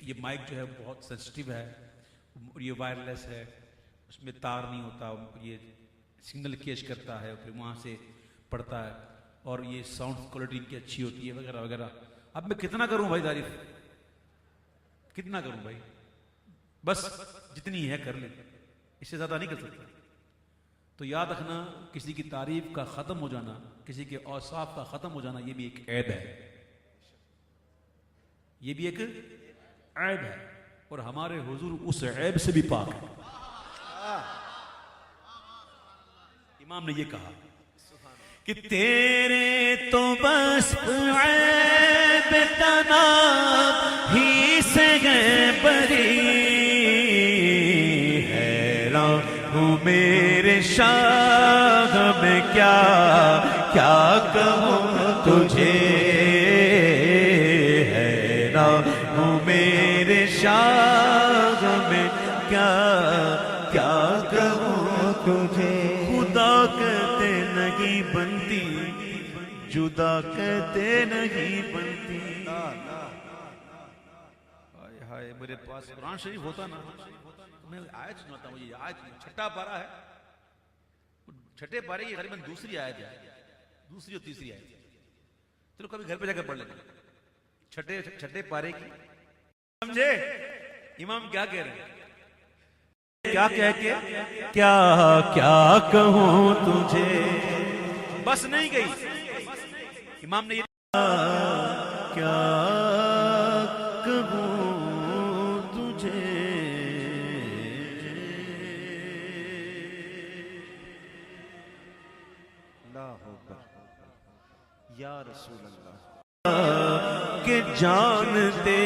یہ مائک جو ہے بہت سینسٹیو ہے، یہ وائرلیس ہے، اس میں تار نہیں ہوتا، یہ سگنل کیچ کرتا ہے پھر وہاں سے پڑتا ہے، اور یہ ساؤنڈ کوالٹی ان کی اچھی ہوتی ہے وغیرہ وغیرہ. اب میں کتنا کروں بھائی تعریف، کتنا کروں بھائی، بس جتنی ہے کر لیں، اس سے زیادہ نہیں کر سکتا. تو یاد رکھنا کسی کی تعریف کا ختم ہو جانا، کسی کے اوصاف کا ختم ہو جانا، یہ بھی ایک عیب ہے، یہ بھی ایک عیب ہے. اور ہمارے حضور اس عیب سے بھی پاک ہے. امام نے یہ کہا کہ تیرے تو بس عیب تنہائی سے ہے بری. حیران ہوں میرے شاہ میں کیا کیا کہوں تجھے. حیران ہوں میرے شاہ میں کیا کیا کہوں تجھے. خدا کہتے نہیں بنتی، جدا کہتے نہیں بنتی. ہائے ہائے، میرے پاس قرآن شریف ہوتا نا میں آیت سناتا ہوں. یہ آیت چھٹا پارہ ہے، چھٹے پارے یہ غالباً دوسری آیت ہے، دوسری اور تیسری آیت. چلو کبھی گھر پہ جا کر پڑھ لیتے چھٹے پارے کی. سمجھے امام کیا کہہ رہے ہیں، کیا کہہ کے کیا کیا کہوں تجھے. بس نہیں گئی. امام نے یہ کیا کہوں تجھے. اللہ اکبر یا رسول اللہ. کہ جانتے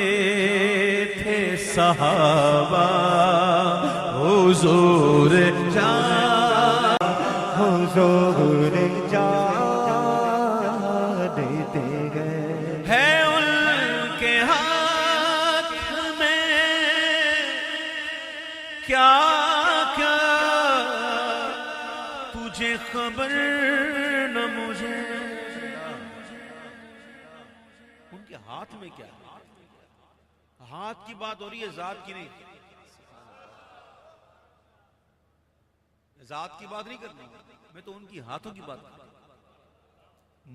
تھے صحابہ حضور حضور دیتے گئے ہے ان کے ہاتھ میں کیا کیا تجھے خبر نہ مجھے. ان کے ہاتھ میں کیا، ہاتھ کی بات ہو رہی ہے، ذات کی نہیں. ذات کی بات نہیں کرنا، میں تو ان کی ہاتھوں کی بات کرتا ہوں.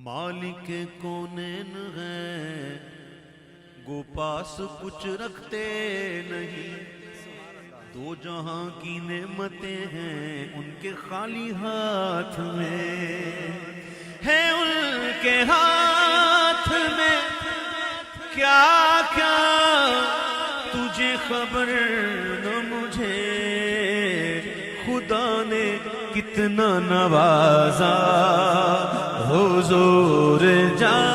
مالک کونین ہے گو پاس کچھ رکھتے نہیں. دو جہاں کی نعمتیں ہیں ان کے خالی ہاتھ میں ہے، ان کے ہاتھ میں کیا کیا تجھے خبر نہ مجھے، خدا نے کتنا نوازا حضور جانتے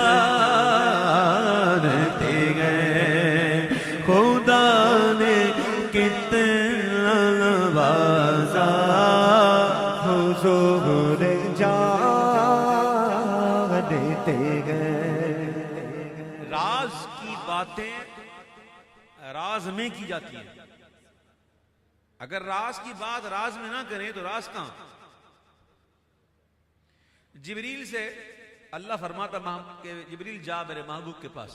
گئے، خدا نے کتنا نوازا حضور جانتے گئے۔ راز کی باتیں راز میں کی جاتی ہیں، اگر راز کی بات راز میں نہ کریں تو راز کہاں؟ جبریل سے اللہ فرماتا کہ جبریل جا میرے محبوب کے پاس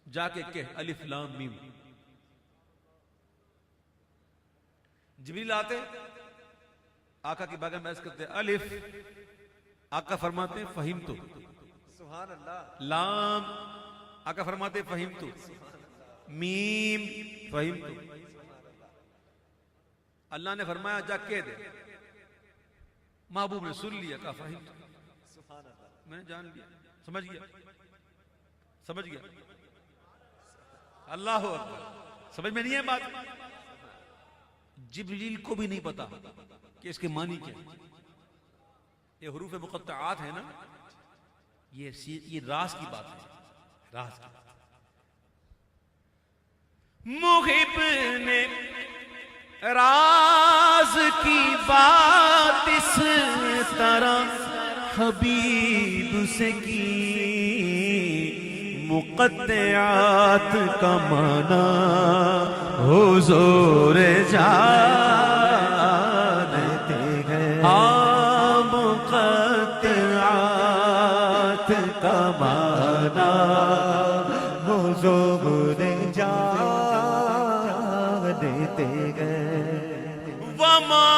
جا کے کہہ الف لام میم۔ جبریل آتے آقا کی باغ میں عرض کرتے الف، آقا فرماتے فہمتو، سبحان اللہ۔ لام آقا فرماتے فہمتو، میم فہمتو۔ اللہ نے فرمایا جا کہہ دے، محبوب نے سن لیا، کہا فہمتو، میں نے جان لیا، سمجھ گیا سمجھ گیا۔ اللہ اکبر، سمجھ میں نہیں ہے بات؟ جبریل کو بھی نہیں پتا کہ اس کے معنی کیا ہے۔ یہ حروف مقطعات ہے نا، یہ راز کی بات ہے، راز کی بات۔ محب نے راز کی بات اس طرح حبیب سے کی، مقطعات کا معنی حضور جانتے ہیں، مقطعات کا معنی حضور جانتے گئے۔ وما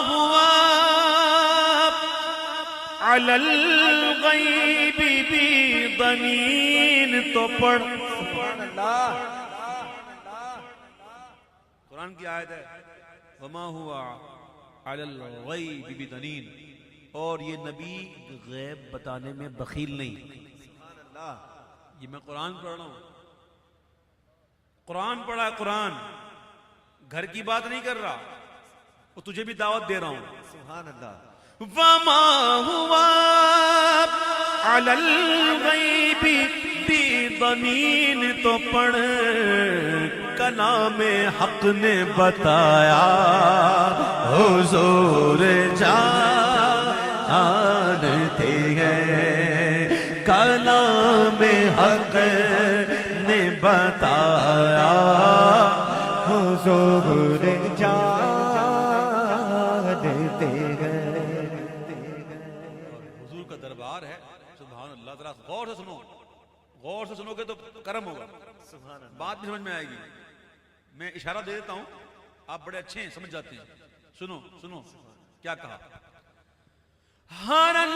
ہوا علی الغیب بضنین، تو پڑھ قرآن کی آیت ہے وما ہوا علی الغیب بضنین، اور یہ نبی غیب بتانے میں بخیل نہیں۔ یہ میں قرآن پڑھ رہا ہوں، قرآن پڑھا ہے، قرآن، گھر کی بات نہیں کر رہا، وہ تجھے بھی دعوت دے رہا ہوں۔ سبحان اللہ۔ وما ہوا علی الغیب بضنین، تو پڑھ کلام حق نے بتایا حضور جانتے ہیں، کلام حق نے بتایا حضور جانتے گئے۔ حضور کا دربار ہے، سبحان اللہ۔ ذرا غور سے سنو، غور سے سنو گے تو کرم ہوگا، بات بھی سمجھ میں آئے گی۔ میں اشارہ دے دیتا ہوں، آپ بڑے اچھے ہیں، سمجھ جاتے ہیں۔ سنو سنو کیا کہا۔ ہرن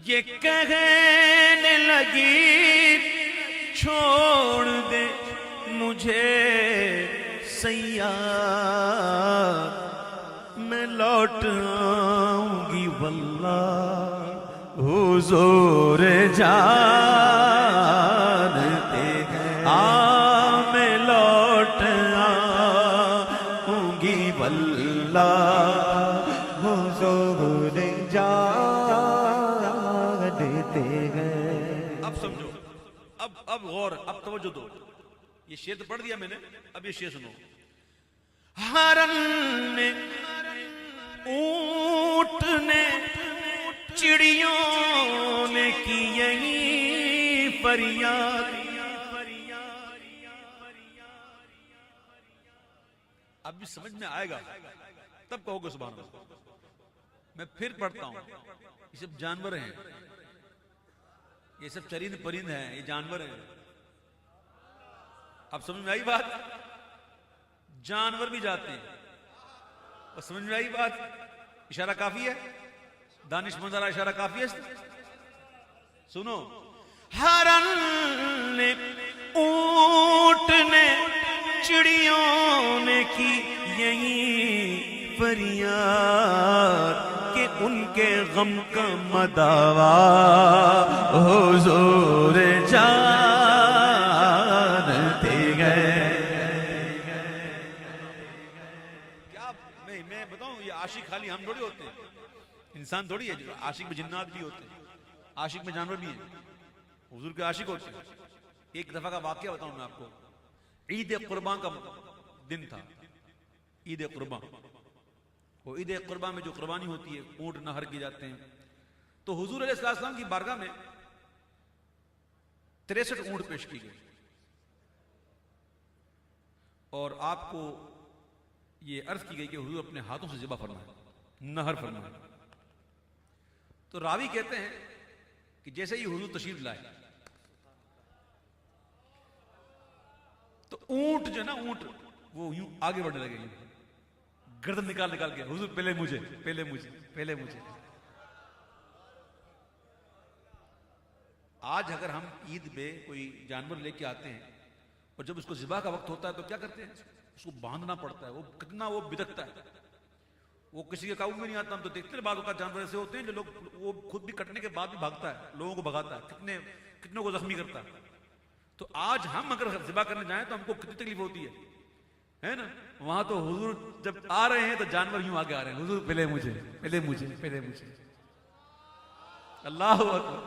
یہ کہنے لگی چھوڑ دے مجھے سیاد، میں لوٹ آؤں گی واللہ حضور جانتے ہیں، میں لوٹ آؤں گی واللہ حضور جانتے گئے۔ اب سمجھو، اب غور، اب توجہ دو۔ یہ شعر تو پڑھ دیا میں نے، اب یہ شعر سنو۔ ہرن نے، اونٹ نے، چڑیوں نے کی یہی فریاد، اب بھی سمجھ میں آئے گا تب کہو گے سبحان اللہ۔ میں پھر پڑھتا ہوں، یہ سب جانور ہیں، یہ سب چرند پرند ہیں، یہ جانور ہیں۔ اب سمجھ میں آئی بات؟ جانور بھی جاتے ہیں، اور سمجھ میں آئی بات؟ اشارہ کافی ہے، دانش مندارہ اشارہ کافی ہے۔ سنو، ہرن نے، اونٹ نے، چڑیا کی یہی فریاد کہ ان کے غم کا مداوا حضور جانتے گئے. کیا میں بتاؤں، یہ عاشق خالی ہم تھوڑی ہوتے ہیں، انسان تھوڑی ہے. عاشق میں جنات بھی ہوتے ہیں، عاشق میں جانور بھی ہیں، حضور کے عاشق ہوتے ہیں. ایک دفعہ کا واقعہ بتاؤں میں آپ کو. عید قربان کا دن تھا، عید قربان. وہ عید قربان میں جو قربانی ہوتی ہے، اونٹ نہر کیے جاتے ہیں. تو حضور علیہ السلام کی بارگاہ میں 63 اونٹ پیش کی گئی اور آپ کو یہ عرض کی گئی کہ حضور اپنے ہاتھوں سے ذبح فرمائیں، نہر فرمائیں. تو راوی کہتے ہیں کہ جیسے ہی حضور تشریف لائے تو اونٹ جو ہے نا، اونٹ وہ یوں آگے بڑھنے لگے، یوں گردن نکال کے حضور پہلے مجھے، پہلے مجھے، پہلے مجھے. آج اگر ہم عید پہ کوئی جانور لے کے آتے ہیں اور جب اس کو ذبح کا وقت ہوتا ہے تو کیا کرتے ہیں؟ اس کو باندھنا پڑتا ہے. وہ کتنا وہ بدکتا ہے، وہ کسی کے قابو میں نہیں آتا. ہم تو دیکھتے ہیں بعض اوقات جانور ایسے ہوتے ہیں جو لوگ، وہ خود بھی کٹنے کے بعد بھی بھاگتا ہے، لوگوں کو بھگاتا ہے، کتنے کو زخمی کرتا ہے. تو آج ہم اگر ذبح کرنے جائیں تو ہم کو کتنی تکلیف ہوتی ہے نا. وہاں تو حضور جب آ رہے ہیں تو جانور یوں آگے آ رہے ہیں، حضور پہلے مجھے، پہلے مجھے، پہلے مجھے. اللہ اکبر.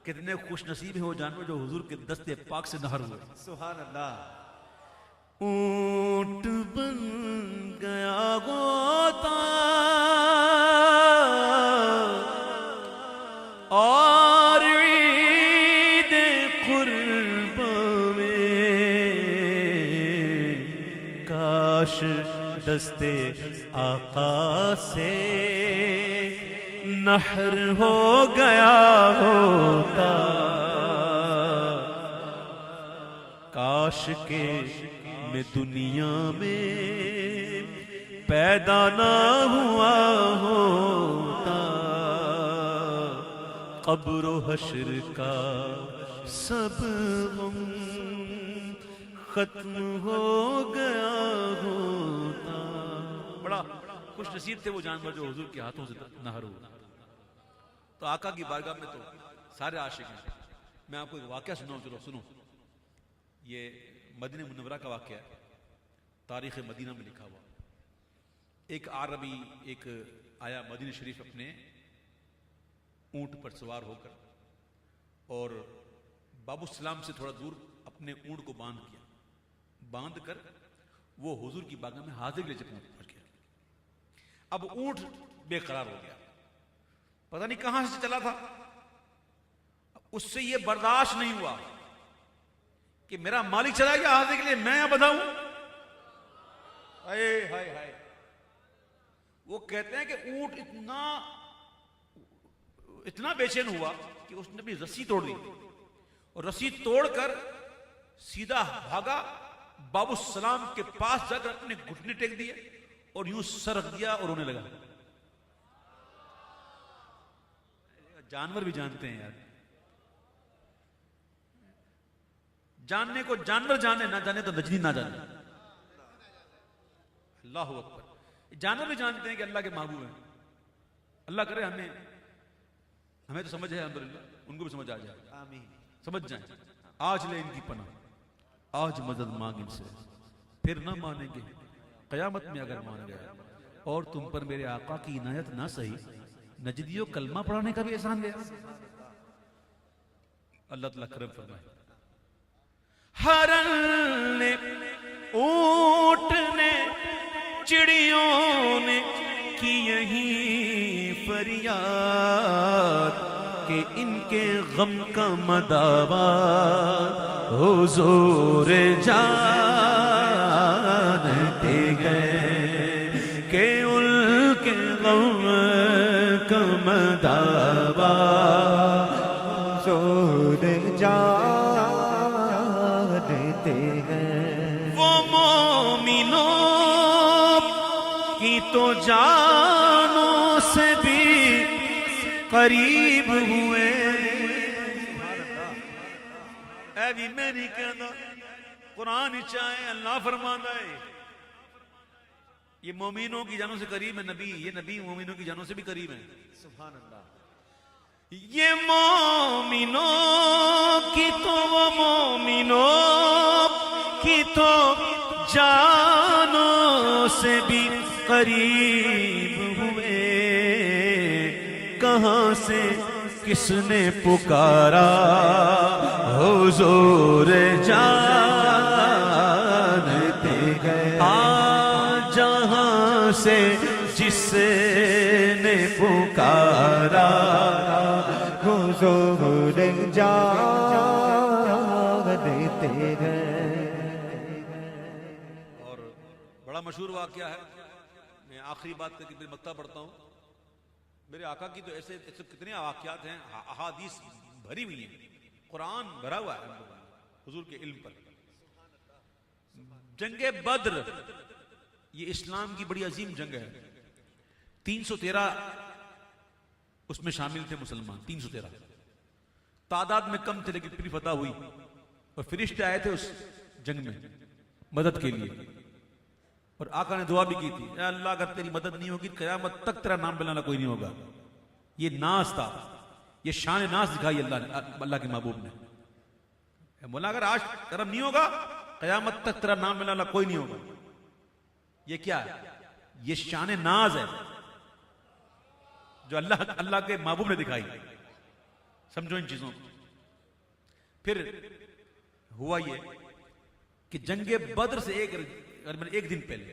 کتنے خوش نصیب ہیں وہ جانور جو حضور کے دست پاک سے نہر ہوئے. سبحان اللہ. اونٹ بن گیا غوطہ اور عید قرباں میں کاش دستے آقا سے نہر ہو گیا ہوتا. کاش کے میں دنیا میں پیدا نہ ہوا ہوتا. قبر و حشر کا سب غم ختم ہو گیا ہوتا. بڑا خوش نصیب تھے وہ جانور جو حضور کے ہاتھوں سے نہر ہوئے. تو آقا کی بارگاہ میں تو سارے عاشق ہیں. میں آپ کو ایک واقعہ سناؤں، چلو سنو. یہ مدینہ منورہ کا واقعہ ہے، تاریخ مدینہ میں لکھا ہوا. ایک عربی ایک آیا مدینہ شریف اپنے اونٹ پر سوار ہو کر، اور باب السلام سے تھوڑا دور اپنے اونٹ کو باندھ کر وہ حضور کی بارگاہ میں حاضر لے پہنچ گیا. اب اونٹ بے قرار ہو گیا، پتہ نہیں کہاں سے چلا تھا. اس سے یہ برداشت نہیں ہوا کہ میرا مالک چلا گیا حاضر کے لیے، میں یہاں بدھا ہوں. ہائے ہائے ہائے. وہ کہتے ہیں کہ اونٹ اتنا بے چین ہوا کہ اس نے بھی رسی توڑ دی، اور رسی توڑ کر سیدھا بھاگا باب السلام کے پاس جا کر اپنے گھٹنے ٹیک دیے اور یوں سر رکھ دیا اور رونے لگا. جانور بھی جانتے ہیں یار، جاننے کو جانور جانے، نہ جانے تو نجنی نہ جانے. اللہ اکبر. جانور بھی جانتے ہیں کہ اللہ کے محبوب ہیں. اللہ کرے ہمیں تو سمجھ ہے الحمدللہ، ان کو بھی سمجھ آ جائے. آمین. سمجھ جائیں. آج لے ان کی پناہ، آج مدد مانگ ان سے، پھر نہ مانیں گے قیامت میں اگر مان گئے. اور تم پر میرے آقا کی عنایت نہ سہی، نجدیوں کلمہ پڑھانے کا بھی احسان دیا. اللہ تعالیٰ کرم فرمائے. ہرن نے، اونٹ نے، چڑیوں نے کی یہی فریاد کہ ان کے غم کا مداوا حضور جانتے گئے کہ ان کے غم کا مداوا حضور جانتے ہیں. وہ مومنوں کی تو جانوں سے بھی قریب ہوئے. اے بھی میں نہیں کہنا، قرآن چاہے اللہ فرمانا ہے یہ مومنوں کی جانوں سے قریب ہے نبی، یہ نبی مومنوں کی جانوں سے بھی قریب ہے. سبحان اللہ. یہ مومنوں کی تو وہ مومنوں کی تو جانوں سے بھی قریب ہوئے. کہاں سے کس نے پکارا حضور جانتے گئے. جہاں سے جس نے پکارا حضور جانتے گئے. اور بڑا مشہور واقعہ ہے. میں آخری بات کر کے پھر مکتہ پڑھتا ہوں. میرے آقا کی تو ایسے کتنے واقعات ہیں، احادیث بھری ہوئی ہیں، قرآن بھرا ہوا ہے حضور کے علم پر. جنگ بدر یہ اسلام کی بڑی عظیم جنگ ہے. 313 اس میں شامل تھے مسلمان. 313 تعداد میں کم تھے لیکن پھر فتح ہوئی اور فرشتے آئے تھے اس جنگ میں مدد کے لیے. اور آقا نے دعا بھی کی تھی، اے اللہ اگر تیری مدد نہیں ہوگی قیامت تک تیرا نام بلانا کوئی نہیں ہوگا. یہ ناز تھا، یہ شان ناز دکھائی اللہ کے محبوب نے. مولا اگر آج کرم نہیں ہوگا قیامت تک تیرا نام بلانا کوئی نہیں ہوگا. یہ کیا ہے؟ یہ شان ناز ہے جو اللہ کے محبوب نے دکھائی. سمجھو ان چیزوں کو. پھر ہوا یہ کہ جنگ بدر سے ایک دن پہلے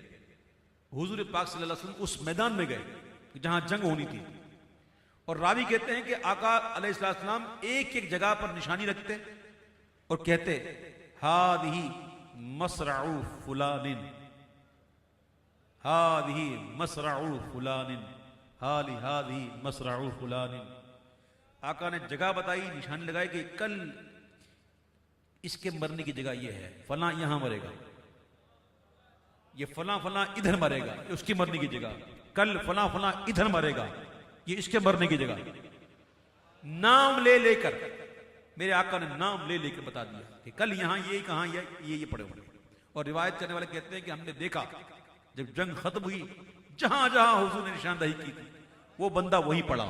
حضور پاک صلی اللہ علیہ وسلم اس میدان میں گئے جہاں جنگ ہونی تھی. اور راوی کہتے ہیں کہ آقا علیہ السلام ایک ایک جگہ پر نشانی رکھتے اور کہتے ہذہ مصرع فلان، ہذہ مصرع فلان، ہذہ مصرع فلان. آقا نے جگہ بتائی، نشانی لگائی کہ کل اس کے مرنے کی جگہ یہ ہے، فلاں یہاں مرے گا، یہ فلاں فلاں ادھر مرے گا، اس کی مرنے کی جگہ، کل فلاں فلاں ادھر مرے گا، یہ اس کے مرنے کی جگہ. نام لے لے کر میرے آقا نے نام لے لے کر بتا دیا کہ کل یہاں یہ کہاں یہ پڑے ہوئے. اور روایت کرنے والے کہتے ہیں کہ ہم نے دیکھا جب جنگ ختم ہوئی جہاں جہاں حضور نے نشاندہی کی تھی وہ بندہ وہیں پڑا.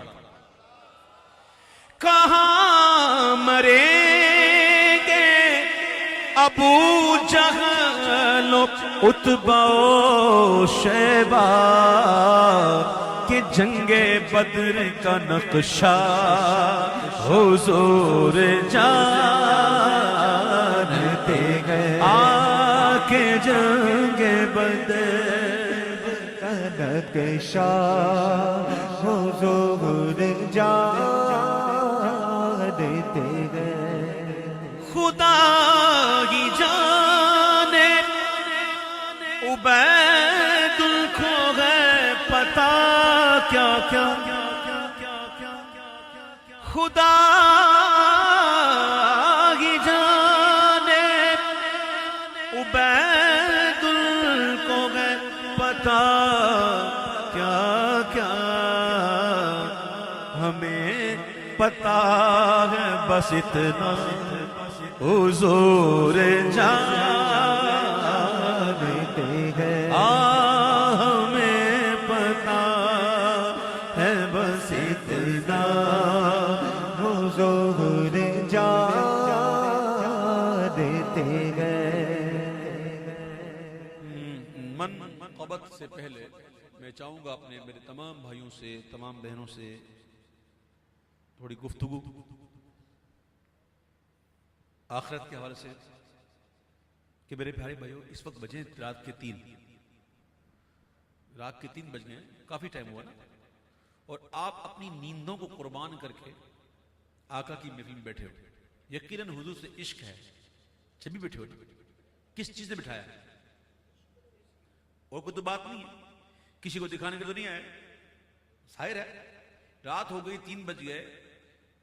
کہاں مریں گے ابو جہل عتبہ و شیبہ کہ جنگ بدر کا نقشہ حضور جانتے گئے. آکے جنگ بدر کا نقشہ حضور جانتے گئے. خدا ہی جانے عبید کو ہے پتا کیا کیا، خدا ہی جانے عبید کو ہے پتا کیا کیا. ہمیں پتا ہے بس اتنا حضور جانتے ہیں. ہمیں پتا ہے بس اتنا حضور جانتے گئے. من قبط سے پہلے میں چاہوں گا میرے تمام بھائیوں سے، تمام بہنوں سے تھوڑی گفتگو آخرت کے حوالے سے کہ میرے پیارے بھائیوں اس وقت بجے رات کے 3 بج گئے، کافی ٹائم ہوا نا. اور آپ اپنی نیندوں کو قربان کر کے آقا کی محفل میں بیٹھے ہو. یقیناً حضور سے عشق ہے جب بھی بیٹھے ہو. کس چیز نے بٹھایا؟ اور کوئی تو بات نہیں ہے، کسی کو دکھانے کے تو نہیں آئے. ظاہر ہے رات ہو گئی، 3 بج گئے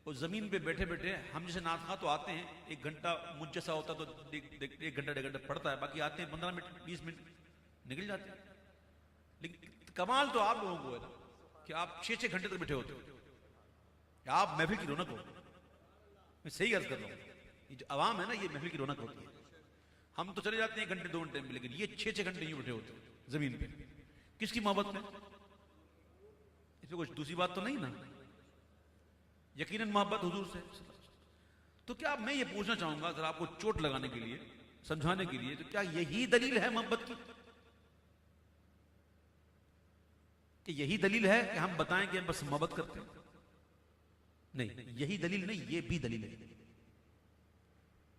اور زمین پہ بیٹھے بیٹھے ہم جیسے ناطخواں تو آتے ہیں 1 گھنٹہ، مجھ جیسا ہوتا تو 1 گھنٹہ 1.5 گھنٹہ پڑھتا ہے، باقی آتے ہیں 15 منٹ 20 منٹ نکل جاتے ہیں. لیکن کمال تو آپ لوگوں کو ہے نا کہ آپ 6 گھنٹے تک بیٹھے ہوتے ہو. آپ محفل کی رونق ہو. میں صحیح عرض کر رہا ہوں، یہ جو عوام ہے نا یہ محفل کی رونق ہوتی ہے. ہم تو چلے جاتے ہیں 1 گھنٹے 2 گھنٹے میں، لیکن یہ 6 گھنٹے یوں بیٹھے ہوتے ہیں زمین پہ. کس کی محبت میں؟ اس میں کچھ دوسری بات تو نہیں نا، یقیناً محبت حضور سے. تو کیا میں یہ پوچھنا چاہوں گا ذرا آپ کو چوٹ لگانے کے لیے، سمجھانے کے لیے، تو کیا یہی دلیل ہے محبت کی؟ کہ یہی دلیل ہے کہ ہم بتائیں کہ ہم بس محبت کرتے ہیں؟ نہیں، یہی دلیل نہیں، یہ بھی دلیل ہے.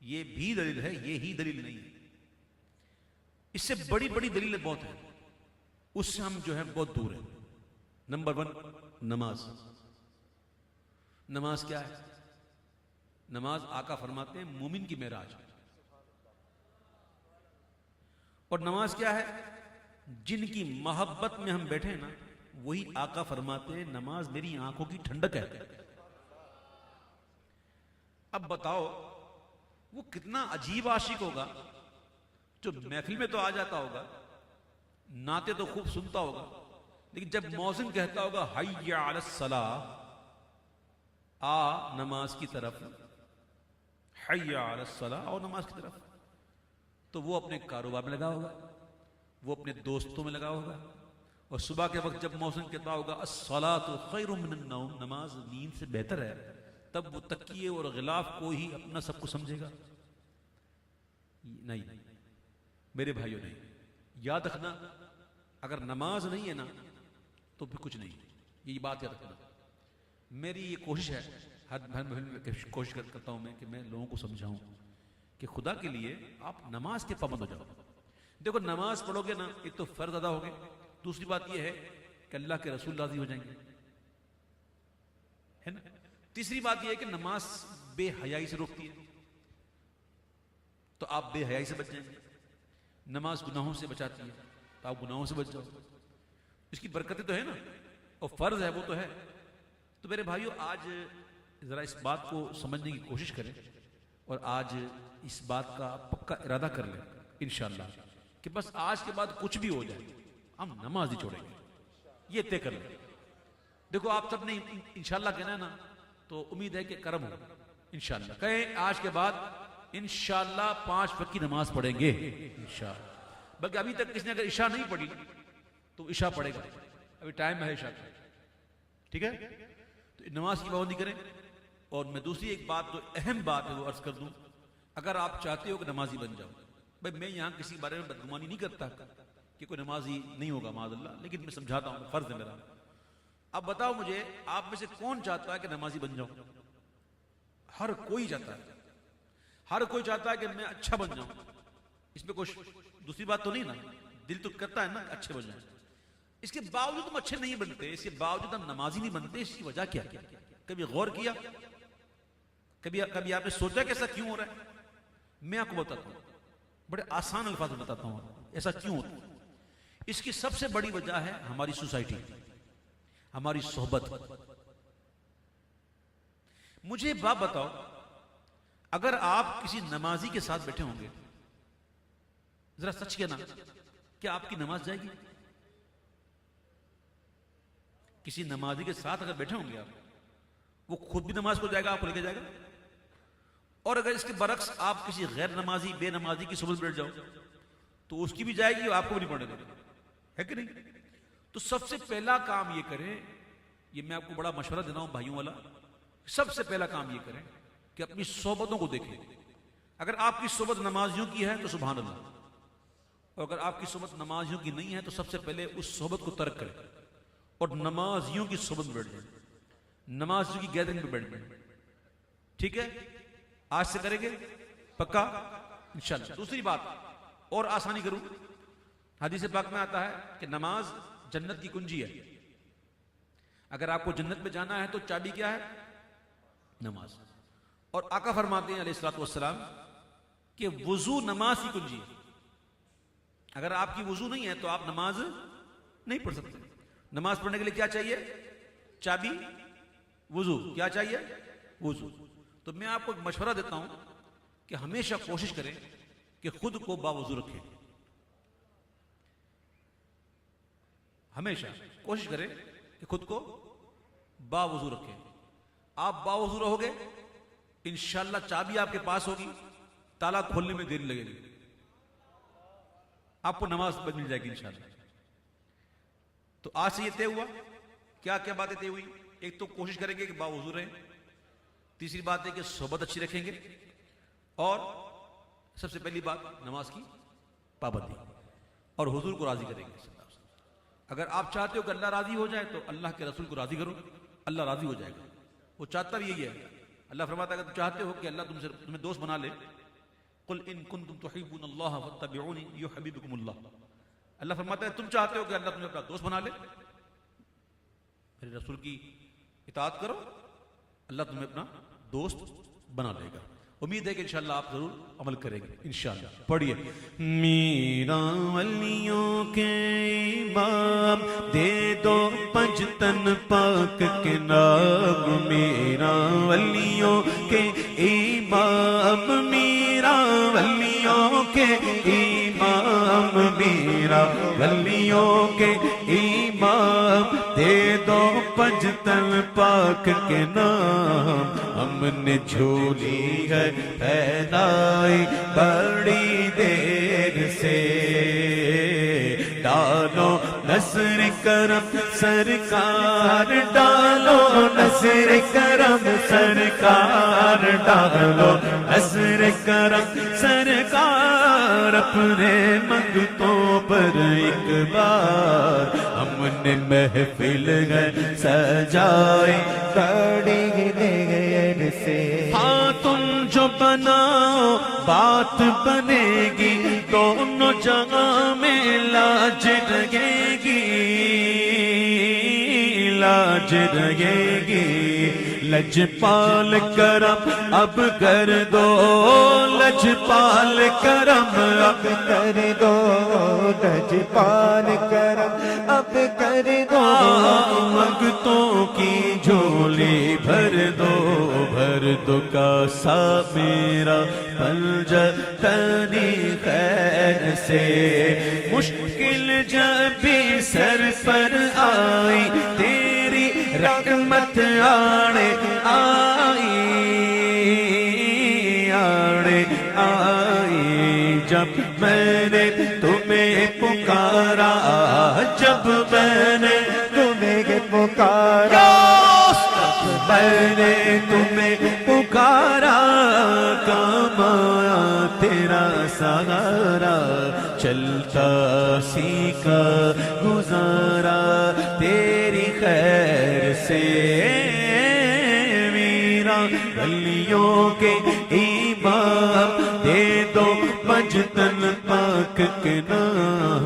یہ بھی دلیل ہے، یہی دلیل نہیں ہے. اس سے بڑی بڑی دلیلیں بہت ہیں، اس سے ہم جو ہے بہت دور ہیں. نمبر 1 نماز. نماز کیا ہے؟ نماز آقا فرماتے ہیں مومن کی معراج. اور نماز کیا ہے؟ جن کی محبت میں ہم بیٹھے ہیں نا، وہی آقا فرماتے ہیں نماز میری آنکھوں کی ٹھنڈک ہے. اب بتاؤ وہ کتنا عجیب عاشق ہوگا جو محفل میں تو آ جاتا ہوگا، نعتیں تو خوب سنتا ہوگا، لیکن جب مؤذن کہتا ہوگا حی علی الصلاۃ، آ نماز کی طرف، حی علی الصلاۃ، آؤ نماز کی طرف، تو وہ اپنے کاروبار میں لگا ہوگا، وہ اپنے دوستوں میں لگا ہوگا. اور صبح کے وقت جب مؤذن کہتا ہوگا الصلاۃ خیر من النوم، نماز نیند سے بہتر ہے، تب وہ تکیے اور غلاف کو ہی اپنا سب کچھ سمجھے گا. نہیں میرے بھائیوں، نہیں. یاد رکھنا اگر نماز نہیں ہے نا تو پھر کچھ نہیں. یہ بات یاد رکھنا. میری یہ کوشش ہے، ہر کوشش کرتا ہوں میں کہ میں لوگوں کو سمجھاؤں کہ خدا کے لیے آپ نماز کے پابند ہو جاؤ. دیکھو نماز پڑھو گے نا، ایک تو فرض ادا ہوگے، دوسری بات یہ ہے کہ اللہ کے رسول راضی ہو جائیں گے، ہے نا. تیسری بات یہ ہے کہ نماز بے حیائی سے روکتی ہے، تو آپ بے حیائی سے بچ جائیں گے. نماز گناہوں سے بچاتی ہے، تو آپ گناہوں سے بچ جاؤ. اس کی برکتیں تو ہے نا، اور فرض ہے وہ تو ہے. تو میرے بھائیوں آج ذرا اس بات کو سمجھنے کی کوشش کریں، اور آج اس بات کا پکا ارادہ کر لیں انشاءاللہ کہ بس آج کے بعد کچھ بھی ہو جائے ہم نماز نہیں چھوڑیں گے. یہ طے کر لیں. دیکھو آپ سب نے انشاءاللہ کہنا ہے نا، تو امید ہے کہ کرم ہو. انشاءاللہ کہیں آج کے بعد انشاءاللہ 5 وقت کی نماز پڑھیں گے انشاءاللہ. بلکہ ابھی تک کسی نے اگر عشاء نہیں پڑھی تو عشاء پڑھے گا، ابھی ٹائم ہے عشاء کا. ٹھیک ہے، تو نماز کی پابندی کریں. اور میں دوسری ایک بات جو اہم بات ہے وہ عرض کر دوں، اگر آپ چاہتے ہو کہ نمازی بن جاؤ، بھائی میں یہاں کسی بارے میں بدگمانی نہیں کرتا کہ کوئی نمازی نہیں ہوگا معاذ اللہ، لیکن میں سمجھاتا ہوں، فرض ہے میرا. اب بتاؤ مجھے آپ میں سے کون چاہتا ہے کہ نمازی بن جاؤں؟ ہر کوئی چاہتا ہے، ہر کوئی چاہتا ہے کہ میں اچھا بن جاؤں. اس میں کچھ دوسری بات تو نہیں نا، دل تو کرتا ہے نا اچھے بن جائیں. اس کے باوجود ہم اچھے نہیں بنتے، اس کے باوجود ہم نمازی نہیں بنتے. اس کی وجہ کیا؟ کبھی غور کیا؟ کبھی آپ نے سوچا کہ ایسا کیوں ہو رہا ہے؟ میں آپ کو بتاتا ہوں، بڑے آسان الفاظ میں بتاتا ہوں ایسا کیوں ہوتا ہے. اس کی سب سے بڑی وجہ ہے ہماری سوسائٹی، ہماری صحبت. مجھے بات بتاؤ، اگر آپ کسی نمازی کے ساتھ بیٹھے ہوں گے، ذرا سچ کہنا، کیا آپ کی نماز جائے گی؟ کسی نمازی کے ساتھ اگر بیٹھے ہوں گے آپ، وہ خود بھی نماز کو جائے گا، آپ کو لے کے جائے گا. اور اگر اس کے برعکس آپ کسی غیر نمازی بے نمازی کی صحبت بیٹھ جاؤ تو اس کی بھی جائے گی اور آپ کو بھی نہیں پڑھنے دے گا، ہے کہ نہیں؟ تو سب سے پہلا کام یہ کریں، یہ میں آپ کو بڑا مشورہ دینا ہوں بھائیوں والا، سب سے پہلا کام یہ کریں کہ اپنی صحبتوں کو دیکھیں. اگر آپ کی صحبت نمازیوں کی ہے تو سبحان اللہ، اور اگر آپ کی صحبت نمازیوں کی نہیں ہے تو سب سے پہلے اس صحبت کو ترک کریں اور نمازیوں کی صحبت میں بیٹھ جائیں، نمازیوں کی گیدرنگ میں بیٹھ جائیں. ٹھیک ہے، آج سے کریں گے پکا انشاءاللہ. دوسری بات اور آسانی کروں، حدیث پاک میں آتا ہے کہ نماز جنت کی کنجی ہے. اگر آپ کو جنت میں جانا ہے تو چابی کیا ہے؟ نماز. اور آقا فرماتے ہیں علیہ الصلوۃ والسلام کہ وضو نماز کی کنجی ہے. اگر آپ کی وضو نہیں ہے تو آپ نماز نہیں پڑھ سکتے. نماز پڑھنے کے لیے کیا چاہیے؟ چابی، وضو. کیا چاہیے؟ وضو. تو میں آپ کو ایک مشورہ دیتا ہوں کہ ہمیشہ کوشش کریں کہ خود کو باوضو رکھیں. ہمیشہ کوشش کریں کہ خود کو باوضو رکھیں. آپ باوضو رہو گے انشاءاللہ چابی آپ کے پاس ہوگی، تالا کھولنے میں دیر لگے گی، آپ کو نماز مل جائے گی انشاءاللہ. تو آج سے یہ طے ہوا. کیا کیا باتیں طے ہوئی؟ ایک تو کوشش کریں گے کہ باوضو رہیں. تیسری بات ہے کہ صحبت اچھی رکھیں گے. اور سب سے پہلی بات نماز کی پابندی, اور حضور کو راضی کریں گے. اگر آپ چاہتے ہو کہ اللہ راضی ہو جائے تو اللہ کے رسول کو راضی کرو, اللہ راضی ہو جائے گا. وہ چاہتا بھی یہی ہے. اللہ فرماتا ہے اگر تم چاہتے ہو کہ اللہ تم سے تمہیں دوست بنا لے, قل ان کنتم تحبون اللہ فاتبعونی یحببکم اللہ. اللہ فرماتا ہے تم چاہتے ہو کہ اللہ تمہیں اپنا دوست بنا لے, میرے رسول کی اطاعت کرو, اللہ تمہیں اپنا دوست بنا لے گا. امید ہے کہ انشاءاللہ آپ ضرور عمل کریں گے انشاءاللہ. پڑھیے. میرا ولیوں کے امام دے دو پنجتن پاک کے نام. میرا ولیوں کے امام, میرا ولیوں کے امام, میرا ولیوں کے امام دے دو پنجتن پاک کے نام. ہم نے جھولی ہے پھیلائی بڑی دیر سے, ڈالو نصر کرم سرکار, ڈالو نصر کرم سرکار, ڈالو نصر کرم سرکار. اپنے منگتوں پر ایک بار ہم نے محفل ہے سجائی بڑی دیر سے. ہاں تم جو بناؤ بات بنے گی, دونوں جگہ میں لاج رہے گی, لاج رہے گی. لجپال کرم اب کر دو, لجپال کرم اب کر دو, لجپال کرم اب کر دو. منگتوں کی جھولی بھر دو, بھر دو کاسا میرا پنجتنی خیر سے. مشکل جب بھی سر پر آئی تیری رحمت آڑے آئی, آڑے آئی. جب میں نے تمہیں پکارا, جب میں نے تمہیں پکارا, میں نے تمہیں پکارا, کام آیا تیرا سہارا. چلتا سیکھا گزارا تیری خیر سے. میرا گلیوں کے امام دے دو پنجتن پاک کے نام.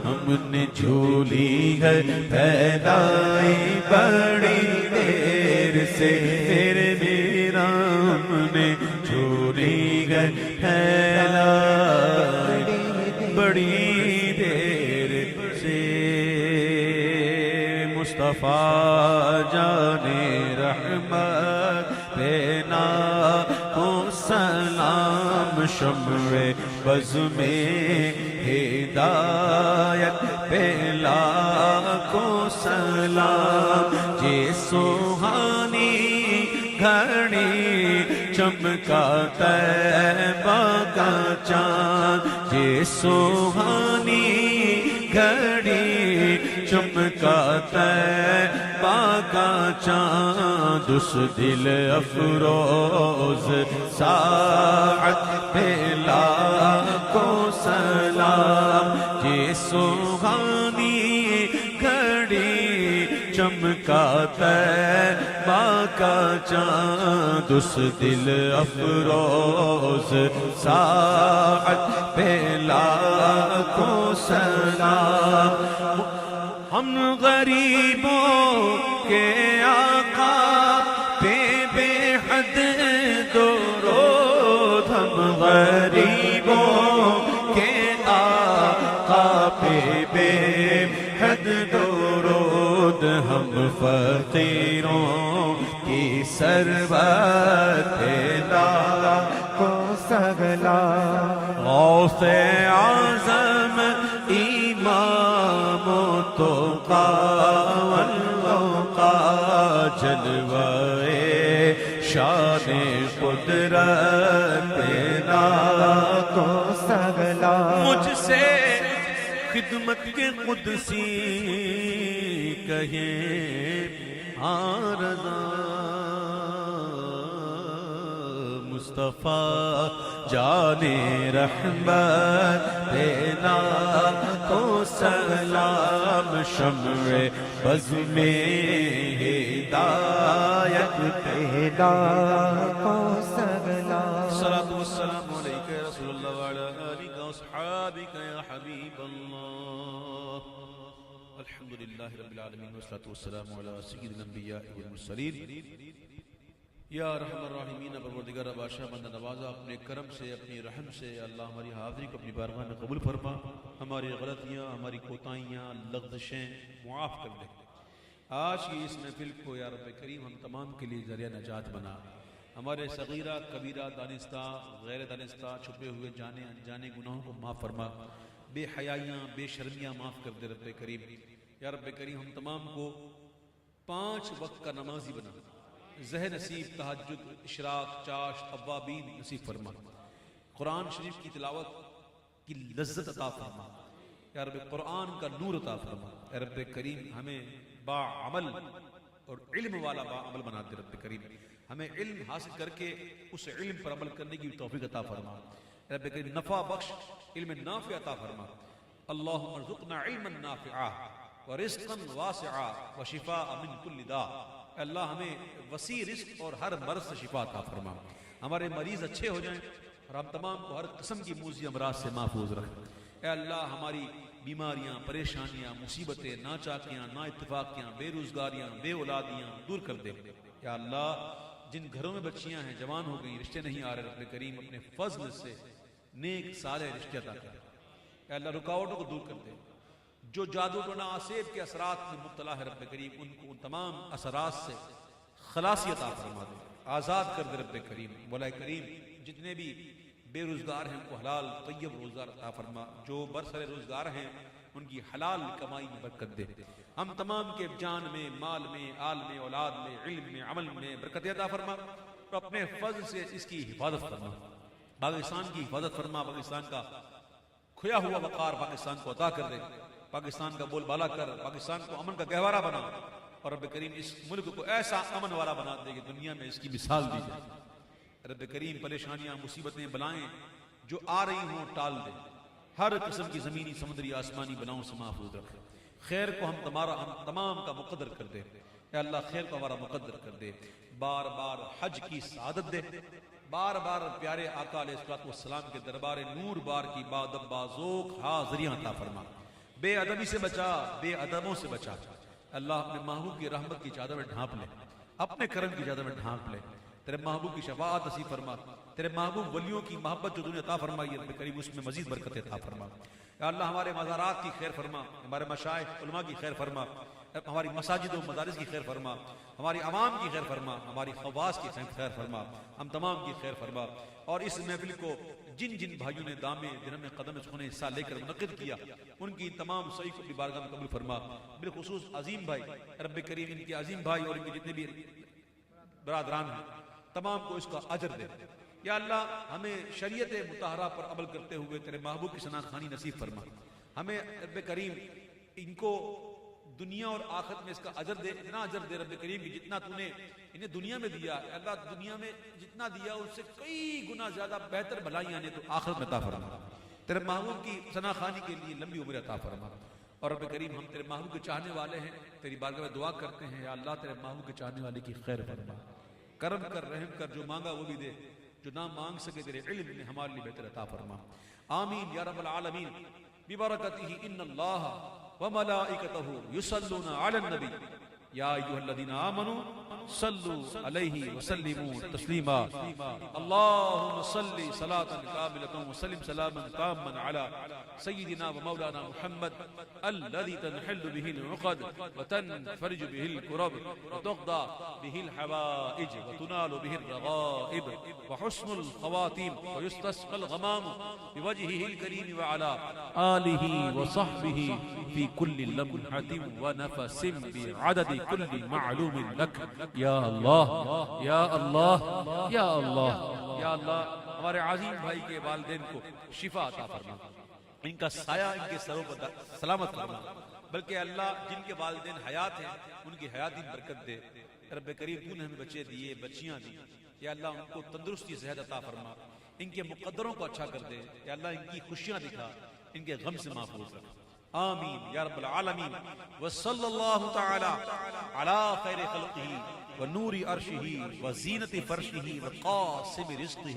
ہم نے جھولی ہے پھیلائی بڑی دیر سے, تیرے میرا ہم نے جھولی ہے پھیلائی بڑی دیر سے. مصطفیٰ جان رحمت پینا کو سلام, شمع بز میں ہدایت پہلا کو سلام. جے سوہانی گھڑی چمکا طیبہ کا چاند, جے سوہانی گھڑی چمکا طیبہ کا چاند. اس دل افروز ساعت پہلا کو سلام. جے سوہانی گھڑی چمکا طیبہ کا چاند. اس دل افروز ساعت پہلا کو سلام. ہم غریبوں کے آقا پہ بے حد درود, ہم غریبوں کے آقا پہ بے حد درود. ہم فقیروں کی سربت لا کو سگلا. غوث اعظم امام التقی والوقا, جلوہ شان قدرت لا کو سگلا. مجھ سے خدمت کے قدسی کہیں ہاں رضا مصطفیٰ جان رحمت دینا تو سلام شمع بز میں ہدایت پیدا کو سگلا الصلاة والسلام علیکہ یا رسول اللہ وعلا آلکہ واصحابکہ یا حبیب اللہ الحمدللہ رب العالمین والصلاة والسلام علی سید الانبیاء والمرسلین یا رحم الراحمین پروردگار بادشاہ بندہ نوازا اپنے کرم سے اپنی رحم سے اللہ ہماری حاضری کو اپنی بارگاہ میں قبول فرما ہماری غلطیاں ہماری کوتاہیاں لغزشیں معاف کر دے آج کی اس محفل کو یا رب کریم ہم تمام کے لیے ذریعہ نجات بنا ہمارے صغیرہ کبیرہ دانستہ غیر دانستہ چھپے ہوئے جانے انجانے گناہوں کو معاف فرما بے حیائیاں بے شرمیاں معاف کر دے رب کریم یا رب کریم ہم تمام کو 5 وقت کا نمازی بنا ذہن نصیب تہجد اشراق چاشت اوابین نصیب فرما قرآن شریف کی تلاوت کی لذت عطا فرما یا رب قرآن کا نور عطا فرما یا رب کریم ہمیں با عمل اور علم والا با عمل بنا دے رب کریم ہمیں علم حاصل کر کے اس علم پر عمل کرنے کی توفیق عطا فرما رب کریم نفع بخش علم نافع عطا فرما اللہم ارزقنا علما نافعا ورزقا واسعا وشفاء من کل داء اللہ ہمیں وسیع رزق اور ہر مرض سے شفا عطا فرما ہمارے مریض اچھے ہو جائیں اور ہم تمام کو ہر قسم کی موذی امراض سے محفوظ رکھ اے اللہ ہماری بیماریاں پریشانیاں مصیبتیں ناچاکیاں نا اتفاقیاں بے روزگاریاں بے اولادیاں دور کر دے یا اللہ جن گھروں میں بچیاں ہیں جوان ہو گئی رشتے نہیں آ رہے رب کریم اپنے فضل سے نیک صالح رشتے عطا کر اے اللہ رکاوٹوں کو دور کر دے جو جادو ٹونا آسیب کے اثرات میں مبتلا ہے رب کریم ان کو ان تمام اثرات سے خلاصی عطا فرما دے آزاد کر دے رب کریم مولا کریم جتنے بھی بے روزگار ہیں ان کو حلال طیب روزگار عطا فرما جو برسر روزگار ہیں ان کی حلال کمائی میں برکت دے ہم تمام کے جان میں مال میں آل میں اولاد میں علم میں عمل میں برکت عطا فرما اور اپنے فضل سے اس کی حفاظت فرما پاکستان کی حفاظت فرما پاکستان کا کھویا ہوا وقار پاکستان کو عطا کر دے پاکستان کا بول بالا کر پاکستان کو امن کا گہوارہ بنا اور رب کریم اس ملک کو ایسا امن والا بنا دے کہ دنیا میں اس کی مثال دی جائے رب کریم پریشانیاں مصیبتیں بلائیں جو آ رہی ہوں ٹال دے ہر قسم کی زمینی سمندری آسمانی بلاؤں سے محفوظ رکھ خیر کو ہم تمام کا مقدر کر دے اے اللہ خیر کو ہمارا مقدر کر دے بار بار حج کی سعادت دے بار بار پیارے آقا علیہ السلام کے دربار نور بار کی بادب بازوق حاضریاں عطا فرما بے ادبی سے بچا بے ادبوں سے بچا اللہ اپنے محبوب کی رحمت کی چادر میں ڈھانپ لے اپنے کرم کی چادر میں ڈھانپ لے تیرے محبوب کی شفاعت نصیب فرما تیرے محبوب ولیوں کی محبت جو تُونے عطا فرمائی ہے قریب اس میں مزید برکت عطا فرما یا اللہ ہمارے مزارات کی خیر فرما ہمارے مشائخ علماء کی خیر فرما ہماری مساجد و مدارس کی خیر فرما ہماری عوام کی خیر فرما ہماری خواص کی خیر فرما ہم تمام کی خیر فرما اور اس محفل کو جن جن بھائیوں نے دامے دن میں قدم چکنے حصہ لے کر منعقد کیا ان کی تمام صحیح کو اپنی بارگاہ میں قبول فرما بالخصوص عظیم بھائی رب کریم ان کے عظیم بھائی اور ان کے جتنے بھی برادران ہیں تمام کو اس کا اجر دے یا اللہ ہمیں شریعت مطہرہ پر عمل کرتے ہوئے تیرے محبوب کی شناخت خوانی نصیب فرما ہمیں رب کریم ان کو دنیا اور آخرت میں اس کا اجر دے اتنا اجر دے رب کریم کہ جتنا تو نے انہیں دنیا میں دیا اللہ دنیا میں جتنا دیا اس سے کئی گنا زیادہ بہتر بھلائیاں نے تو آخرت میں عطا فرما تیرے محبوب کی شناخت خوانی کے لیے لمبی عمر عطا فرما اور رب کریم ہم تیرے محبوب کے چاہنے والے ہیں تیری بارگاہ میں دعا کرتے ہیں یا اللہ تیرے محبوب کے چاہنے والے کی خیر فرما کرم کر رحم کر جو مانگا وہ بھی دے جو نہ مانگ سکے تیرے علم میں ہمارے لیے بہتر عطا فرما آمین یا رب العالمین ببرکتہ ان اللہ وملائکتہ یصلون علی النبی یا ایھا الذین آمنوا صلوا علیہ وسلموا تسلیما اللہم صلی صلاة کاملة وسلم سلاما تاما علی سیدنا ومولانا محمد الذي تنحل به العقد وتنفرج به الكرب وتقضى به الحوائج وتنال به الرغائب وحسن الخواتيم ويستسقى الغمام بوجهه الكريم وعلى آله وصحبه في كل لمحة ونفس بعدد كل معلوم لك یا اللہ یا اللہ یا اللہ یا اللہ ہمارے عظیم بھائی کے والدین کو شفا عطا فرما ان کا سایہ ان کے سروں پر سلامت فرما، بلکہ اللہ جن کے والدین حیات ہیں ان کی حیاتی برکت دے۔ رب کریم تو نے ہمیں بچے دیے، بچیاں دی، یا اللہ ان کو تندرستی صحت عطا فرما، ان کے مقدروں کو اچھا کر دے، یا اللہ ان کی خوشیاں دکھا، ان کے غم سے محفوظ رکھ، آمین یا رب العالمین۔ وصلی اللہ تعالی علی خیر خلقہ ونور عرشہ وزینت فرشہ وقاسم رزقہ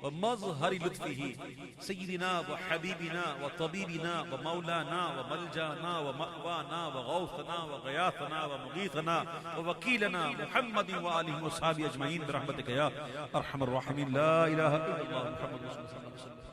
ومظہر لطفہ سیدنا وحبیبنا وطبیبنا ومولانا وملجانا ومأوانا وغوثنا وغیاثنا ومغیثنا ووکیلنا محمد وآلہ وصحابہ اجمعین برحمتک یا ارحم الراحمین۔ لا الہ الا اللہ محمد رسول اللہ صلی اللہ علیہ وسلم۔